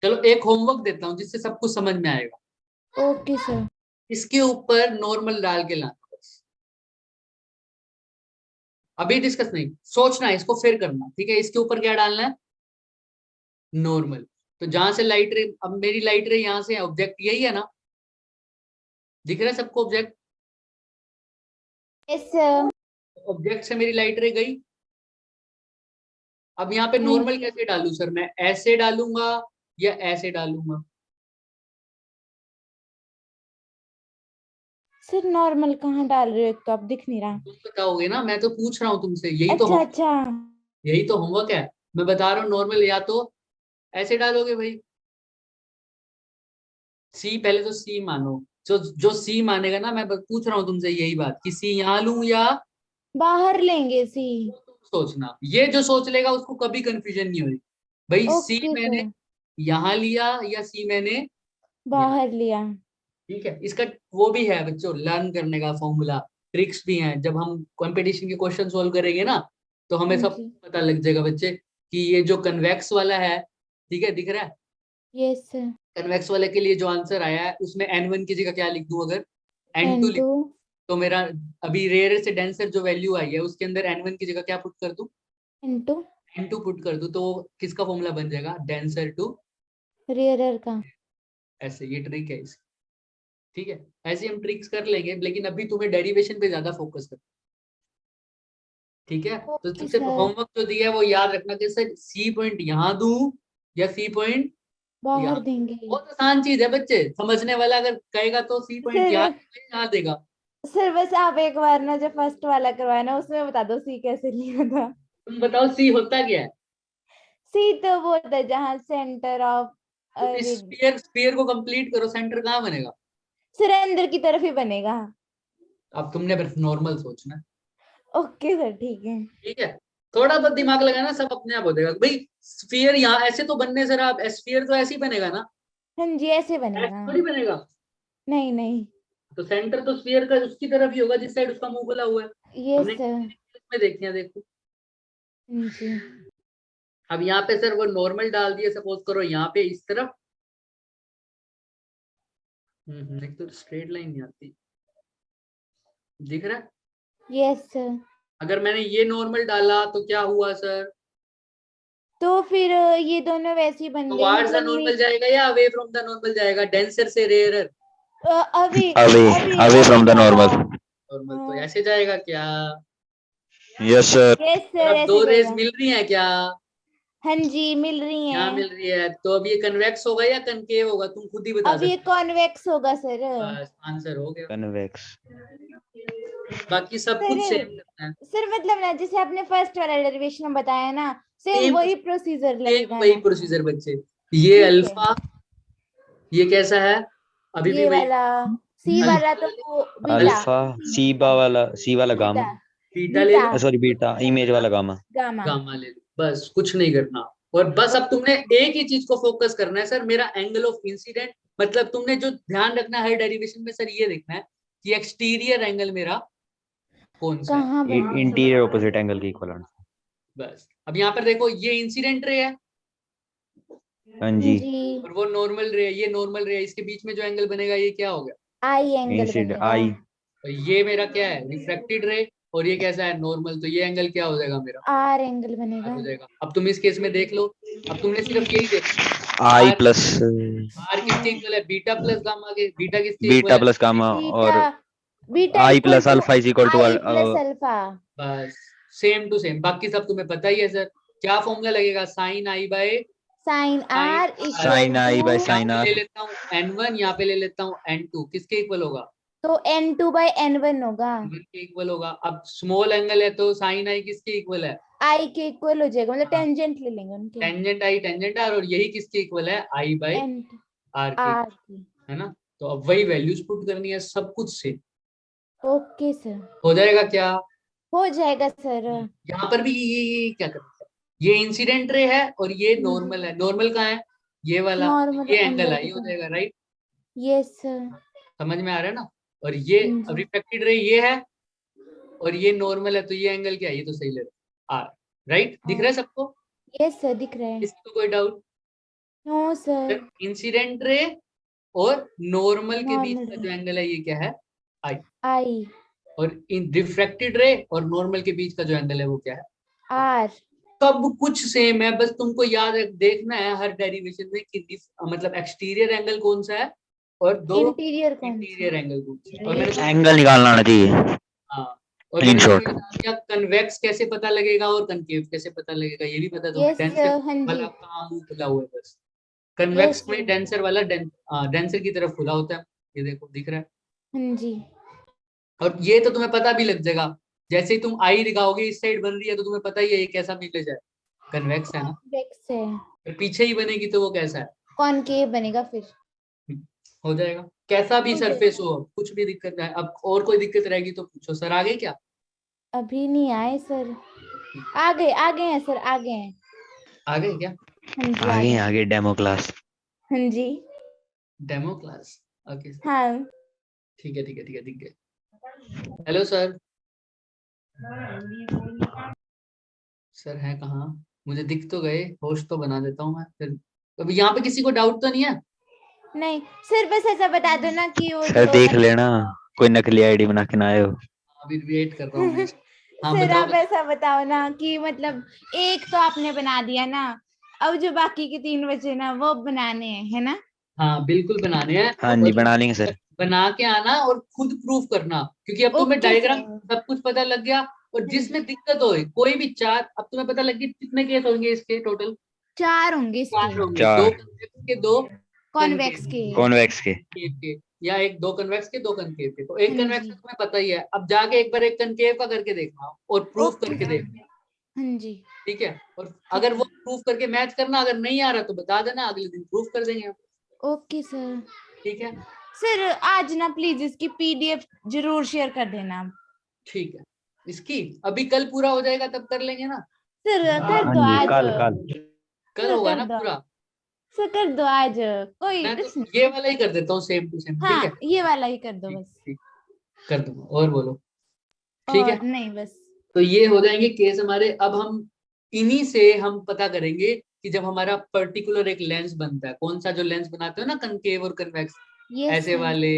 चलो एक होमवर्क देता हूँ जिससे सब कुछ समझ में आएगा। Okay sir. इसके ऊपर नॉर्मल डाल के लाना बस, अभी डिस्कस नहीं, सोचना है, इसको फिर करना, ठीक है। इसके ऊपर क्या डालना है, नॉर्मल। तो जहां से लाइट रे, अब मेरी लाइट रे यहाँ से ऑब्जेक्ट यही है ना, दिख रहा है सबको ऑब्जेक्ट? Yes sir. ऑब्जेक्ट से मेरी लाइट रे गई। अब यहाँ पे हाँ नॉर्मल जी। कैसे डालूं सर, मैं ऐसे डालूंगा या ऐसे डालूंगा? सर नॉर्मल कहाँ डाल रहे हो, एक तो आप दिख नहीं रहा। तुम बताओगे ना, मैं तो पूछ रहा हूँ तुमसे, यही तो अच्छा अच्छा। यही तो होमवर्क है। मैं बता रहा हूँ नॉर्मल या तो ऐसे डालोगे भाई, सी, पहले तो सी मानो, जो जो सी मानेगा ना, मैं पूछ रहा हूँ तुमसे यही बात कि सी यहाँ लूं या बाहर लेंगे सी। तुम सोचना, ये जो सोच लेगा उसको कभी कंफ्यूजन नहीं होगी भाई। सी ओके मैंने सर। यहाँ लिया या सी मैंने यहाँ, बाहर लिया। ठीक है। इसका वो भी है बच्चों, लर्न करने का फॉर्मूला, ट्रिक्स भी हैं। जब हम कंपटीशन के क्वेश्चन सोल्व करेंगे ना, तो हमें हाँ सब जी। पता लग जाएगा बच्चे कि ये जो कन्वेक्स वाला है, ठीक है, दिख रहा है? Yes sir. कन्वेक्स वाले के लिए जो आंसर आया है उसमें n1 की जगह क्या लिख दूं, अगर n2 लिख, N2। तो मेरा अभी रेयर से डेंसर जो वैल्यू आई है उसके अंदर n1 की जगह क्या पुट कर दूं, N2। n2 पुट कर दूं, तो किसका फॉर्मूला बन जाएगा, डेंसर टू। रेयरर का। ऐसे ये ट्रिक है इसकी, ठीक है। ऐसे हम ट्रिक्स कर लेंगे, लेकिन अभी तुम्हें डेरिवेशन पे ज्यादा फोकस कर, ठीक है। तो ओके सबसे सर। होमवर्क जो दिया है वो याद रखना कि सर सी पॉइंट यहाँ दूं या सी पॉइंट बाहर यहाँ। देंगे। बहुत आसान चीज है बच्चे, समझने वाला अगर कहेगा तो सी पॉइंट सर यहाँ देगा। सर बस आप एक बार ना जो फर्स्ट वाला करवाया ना उसमें बता दो सी कैसे लिया था। तुम बताओ सी होता क्या है? सी तो वो होता है जहाँ सेंटर ऑफ। तो इस स्फीयर स्फीयर को कंप्लीट करो, सेंटर कहाँ बनेगा? सर अंदर की तरफ ही बनेगा। अब तुमने बस नॉर्मल सोचना है, ओके सर ठीक है। ठीक है। थोड़ा बहुत दिमाग लगाना, सब अपने आप हो जाएगा भाई। स्फीयर यहाँ ऐसे तो बनने, सर आप स्फीयर तो ऐसे ही बनेगा ना, हाँ जी ऐसे ऐसे बनेगा। थोड़ी बनेगा। नहीं नहीं। तो सेंटर तो स्फीयर का उसकी तरफ ही होगा जिस साइड उसका मुंह खुला हुआ है। यस हमने सर। में देखी है, देखो। हाँ जी। अब यहाँ पे सर वो नॉर्मल डाल दिए, सपोज करो यहाँ पे इस तरफ। एक तो स्ट्रेट लाइन नहीं आती, दिख रहा है? Yes sir. अगर मैंने ये नॉर्मल डाला तो क्या हुआ सर? तो फिर ये दोनों वैसे ही बन तो गए वार्ड्स द मतलब नॉर्मल जाएगा या अवे फ्रॉम द नॉर्मल जाएगा, डेंसर से रेयरर? अभी अवे अभी अवे अभी फ्रॉम द जाएगा। नॉर्मल। नॉर्मल तो ऐसे जाएगा क्या? Yes sir. यस और सर अब दो ऐसे रेज जाएगा। मिल रही हैं क्या? हाँ जी मिल रही यहाँ हैं। मिल रही है, तो अब ये कन्वेक्स होगा या कनकेव होगा, तुम खुद ही बता अब ये सकते कॉन्वेक्स होगा सर। हो। बस आंसर हो गया, कन्वेक्स। बाकी सब कुछ सर सेम करना है। सर मतलब ना जैसे आपने फर्स्ट वाला डेरिवेशन बताया ना सेम सेम वही प्रोसीजर सेम लगेगा वही ना। प्रोसीजर बच्चे। ये ठीक है। अल्फा, ये कैसा है, अभी भी ये वही। वाला सी वाला तो वो बीटा। अल्फा सी वाला गामा। बीटा। बीटा ले बीटा। लो, सॉरी बीटा, इमेज वाला गामा। गामा। गामा ले लो, बस कुछ नहीं करना। और बस अब तुमने एक ही चीज को फोकस करना है सर, मेरा एंगल ऑफ इंसिडेंट। मतलब तुमने जो ध्यान रखना है हर डेरिवेशन में सर, ये देखना है कि एक्सटीरियर एंगल मेरा कौन सा है। कहाँ बनेगा सर? इंटीरियर ऑपोजिट एंगल की इक्वलेंट। बस अब यहाँ पर देखो, ये इंसिडेंट रे है हाँ जी। जी। और वो नॉर्मल रे है, ये नॉर्मल रे है, इसके बीच में जो एंगल बनेगा ये क्या हो गया? आई एंगल इंसिडेंट बनेगा। आई। तो ये मेरा क्या है, रिफ्रैक्टेड रे। और ये कैसा है, नॉर्मल, तो ये एंगल क्या हो जाएगा मेरा? आर एंगल आर बनेगा। हो जाएगा। अब तुम इस केस में देख लो, अब तुमने सिर्फ यही देखना, आई आर प्लस आर किसके इक्वल है, बीटा प्लस गामा के, बीटा किसके इक्वल बीटा है? Plus gamma beta. और beta I equal plus to alpha is equal to I plus alpha. बस सेम टू सेम, बाकी सब तुम्हें पता ही है सर। क्या फॉर्मूला लगेगा, sine i by sine sine r sine equal i by two. यहाँ साइन पे ले आर। लेता हूँ n1, यहाँ पे ले लेता हूँ n2, किसके इक्वल होगा? तो n2 बाय n1 होगा। n1 के इक्वल होगा। अब स्मॉल एंगल है तो साइन आई किसके इक्वल है? आई के इक्वल हो जाएगा मतलब टेंजेंट ले लेंगे उनके। टेंजेंट आई टेंजेंट आर, और यही किसके इक्वल है, आई बाय एन आर के, आर की। है ना? तो अब वही वैल्यूज पुट करनी है सब कुछ से, ओके सर। हो जाएगा क्या? हो जाएगा सर। यहाँ पर भी ये क्या करना है, ये इंसिडेंट रे है और ये नॉर्मल है। नॉर्मल कहाँ है, ये वाला, नॉर्मल ये एंगल अंदर है, की ये हो तरफ। जाएगा, राइट? Yes sir. समझ में आ रहा है ना? और ये जी। रिफ्लेक्टेड रे ये है और ये नॉर्मल है, तो ये एंगल क्या है, ये तो सही ले रहा है, राइट? दिख रहा है सबको? यस सर दिख रहा है। किसी को कोई doubt? No sir. Incident ray और नॉर्मल के बीच नॉर्मल का जो एंगल है ये क्या है, आई। आई और इन रिफ्रैक्टेड रे और नॉर्मल के बीच का जो एंगल है वो क्या है, आर। सब कुछ सेम है, बस तुमको याद देखना है हर डेरिवेशन में कि मतलब एक्सटीरियर एंगल कौन सा है और दो इंटीरियर कौन सा? इंटीरियर एंगल कौन सा है। और मैंने एंगल निकालना आना चाहिए। हाँ, और In मैंने short. तुम्हें बता दिया कन्वेक्स कैसे पता लगेगा और कनकेव कैसे पता लगेगा, ये भी पता तुम्हें। यस डेंसर हाँ वाला जी कहाँ मुंह खुला हुआ है, बस कन्वेक्स यस में डेंसर वाला डेंसर की तरफ खुला होता है, ये देखो दिख रहा है। हाँ जी और ये तो तुम्हें पता भी लग जाएगा, जैसे ही तुम आई दिखाओगे इस साइड बन रही है तो तुम्हें पता ही है ये कैसा मिलेज है, कन्वेक्स है ना। कॉन्वेक्स है, फिर पीछे ही बनेगी तो वो कैसा है, कॉनकेव बनेगा फिर। हो जाएगा। कैसा भी हो सरफेस जाएगा। हो, कुछ भी दिक्कत है। अब और कोई दिक्कत रहेगी तो पूछो। सर आगे क्या? अभी नहीं आए सर, आ गए हैं सर, आ गए हैं। आगे क्या? हाँ जी आ आगे गए। आगे डेमो क्लास। हाँ जी डेमो क्लास, ओके हाँ ठीक है ठीक है ठीक है, दिख गया। हेलो सर, सर है कहाँ? मुझे दिख तो गए, होस्ट तो बना देता हूँ मैं फिर। अभी यहाँ पे किसी को डाउट तो नहीं है? नहीं सर, बस ऐसा बता दो ना कि वो सर जो देख लेना कोई नकली आईडी बना के ना आए हो। अभी वेट कर रहा हूँ मैं। हाँ सर बताओ आप ऐसा बताओ ना कि मतलब एक तो आपने बना दिया ना, अब जो बाकी के 3 बचे ना वो बनाने हैं, है ना? हाँ बिल्कुल बनाने हैं। हाँ जी और बना लेंगे सर। बना के आना और खुद प्रूफ करना, क्योंकि अब तुम्हें ओके डायग्राम सर। सब कुछ पता लग गया। और हाँ जिसमें जी, दिक्कत हो कोई भी चार, अब तुम्हें पता लग गया कितने केस होंगे इसके टोटल? 4 होंगे इसके, 4 होंगे, 2 4 कन्वेक्स के 2 कॉन्वेक्स कनकेव के। कॉन्वेक्स के। के, या एक 2 कन्वेक्स के 2 कनकेव के। तो एक हाँ कन्वेक्स जी का तुम्हें पता ही है, अब जाके एक बार एक कनकेव का करके देखना और प्रूफ ओके करके सर। देखना। हाँ जी ठीक है, और ठीक अगर वो है प्रूफ करके मैच करना, अगर नहीं आ रहा तो बता देना, अगले दिन प्रूफ कर देंगे हम। Okay sir. ठीक है सर आज ना प्लीज इसकी पीडीएफ जरूर शेयर कर देना। ठीक है, इसकी अभी कल पूरा हो जाएगा तब कर लेंगे ना। सर कर हाँ दो जी आज। कल कल। कल सर होगा कर ना दो, पूरा? सर कर दो आज, कोई मैं तो कुछ नहीं। ये वाला ही कर देता हूँ सेम टू सेम, ठीक है। हाँ ये वाला ही कर दो ठीक बस, ठीक, कर दूंगा। और बोलो। ठीक है, और नहीं बस। तो ये हो जाएंगे केस हमारे। अब हम इन्हीं से हम पता करेंगे कि जब हमारा पर्टिकुलर एक लेंस बनता है, कौन सा जो लेंस बनाते हो ना कनकेव और कन्वेक्स, यस ऐसे सर। वाले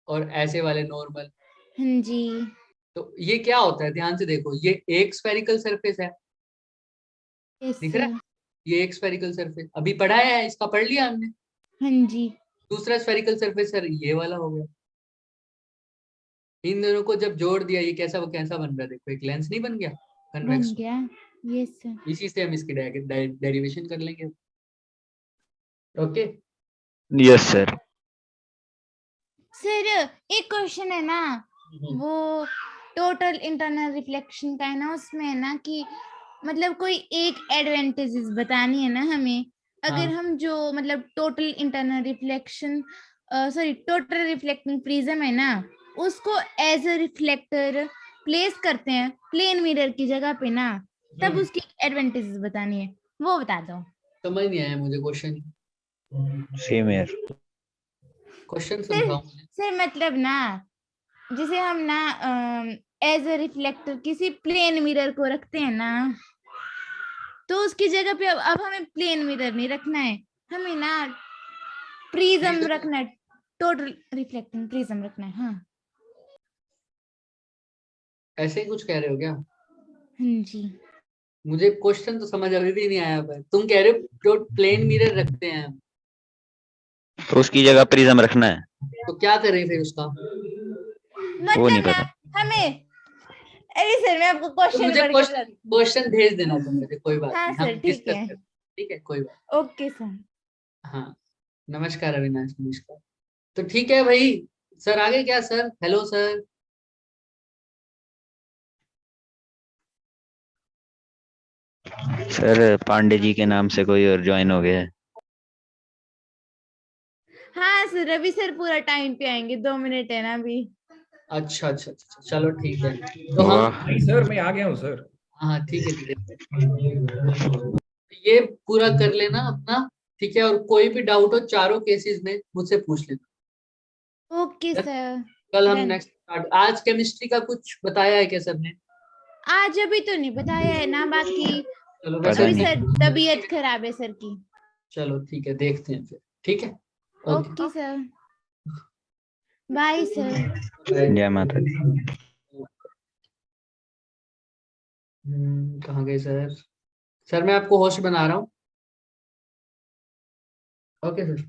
और ऐसे वाले नॉर्मल। हाँ जी तो ये क्या होता है, ध्यान से देखो, ये एक स्फेरिकल सरफेस है, यस दिख रहा है? सर। ये एक स्फेरिकल सरफेस अभी पढ़ा है, इसका पढ़ लिया हमने। हाँ जी दूसरा स्फेरिकल सरफेस सर ये वाला हो गया। इन दोनों को जब जोड़ दिया, ये कैसा वो कैसा बन रहा है, देखो एक लेंस नहीं बन गया बन कन्वेक्स। गया। Yes sir. इसी से हम इसकी डेरिवेशन कर लेंगे। Okay yes sir. सर एक क्वेश्चन है ना, वो टोटल इंटरनल रिफ्लेक्शन का है ना, उसमें है ना कि मतलब कोई एक एडवांटेजेस बतानी है ना हमें, अगर हाँ हम जो मतलब total internal reflection sorry total reflecting prism है ना, उसको एज अ रिफ्लेक्टर प्लेस करते हैं प्लेन मिरर की जगह पे ना, तब उसकी एडवांटेजेस बतानी है, वो बता दो। समझ नहीं आया मुझे क्वेश्चन। सेम यार। क्वेश्चन सर समझाओ मुझे। सर मतलब ना, जैसे हम ना एज अ रिफ्लेक्टर किसी प्लेन मिरर को रखते हैं ना, तो उसकी जगह पे अब हमें प्लेन मिरर नहीं रखना है, हमें ना प्रिज्म रखना है, टोटल रिफ्लेक्टिंग प्रिज्म रखना है। हाँ ऐसे ही कुछ कह रहे हो क्या? हाँ जी मुझे क्वेश्चन तो समझ अभी भी नहीं आया। पर तुम कह रहे हो जो प्लेन मिरर रखते हैं, तो उसकी जगह प्रिज्म रखना है। तो क्या करें फिर उसका? वो नहीं मतलब ना पता। हमें, अरे सर मैं आपको तो क्वेश्चन मुझे पढ़ के बताती क्वेश्चन भेज देना तुम हूँ। मुझे, कोई बात हाँ नहीं, हम सर ठीक डिस्कस है। करें। ठीक है कोई बात। Okay sir. हाँ, नमस्कार अविनाश, नमस्कार। तो ठीक है भाई, सर आगे क्या? Sir hello sir. Sir Pandey ji के नाम से कोई और ज्वाइन हो गया है। हाँ सर अभी सर पूरा टाइम पे आएंगे, 2 मिनट है ना अभी। अच्छा अच्छा अच्छा, चलो ठीक है। तो हम वाह। नहीं सर, मैं आ गया हूँ सर। हाँ ठीक है ठीक है, ये पूरा कर लेना अपना। ठीक है, और कोई भी डाउट हो चारों केसेस में मुझसे पूछ लेना। Okay sir. कल हम डन। Next start. आज केमिस्ट्री का कुछ बताया है क्या सर ने? आज अभी तो नहीं बताया है ना, बाकी चलो पता वैसे अभी नहीं। सर तबीयत खराब है सर की। चलो ठीक है, देखते हैं फिर। ठीक है, okay okay sir, bye sir. Bye. जय माता दी। कहाँ गए सर? सर मैं आपको होस्ट बना रहा हूँ। ओके सर,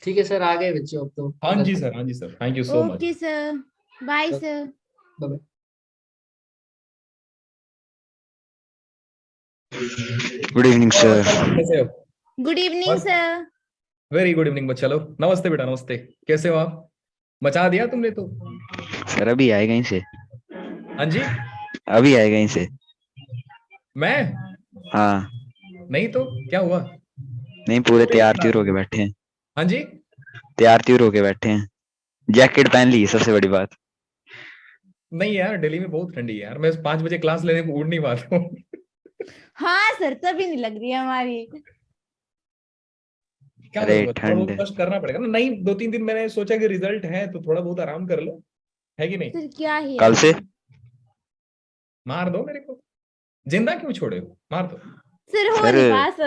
ठीक है सर, आ गए बच्चों अब तो। हाँ जी सर, हाँ जी sir, thank you so much. Okay sir, bye sir. Bye. Good evening sir. कैसे हो? गुड इवनिंग मस्त। सर। Very good evening. चलो नमस्ते बेटा, नमस्ते। कैसे हो आप? मचा दिया तुमने तो। सर अभी आए कहीं से? हाँ जी। अभी आए कहीं से? मैं हाँ। नहीं तो क्या हुआ? नहीं, पूरे तैयार त्यूर होके बैठे हैं। हाँ जी। तैयार त्यूर होके बैठे हैं, जैकेट पहन ली, सबसे बड़ी बात। नहीं यार, दिल्ली में बहुत ठंडी है यार, मैं 5 बजे क्लास लेने को उड़ नहीं पाता हूँ। हाँ सर, तभी नहीं लग रही है हमारी। क्या अरे करूंगा, थोड़ा बहुत ठंड। कष्ट करना पड़ेगा ना। नहीं, 2-3 दिन मैंने सोचा कि रिजल्ट है तो थोड़ा बहुत आराम कर लो, है कि नहीं? सर क्या है कल से? मार दो मेरे को, जिंदा क्यों छोड़े हो, मार दो। सर, हो सर नहीं पास।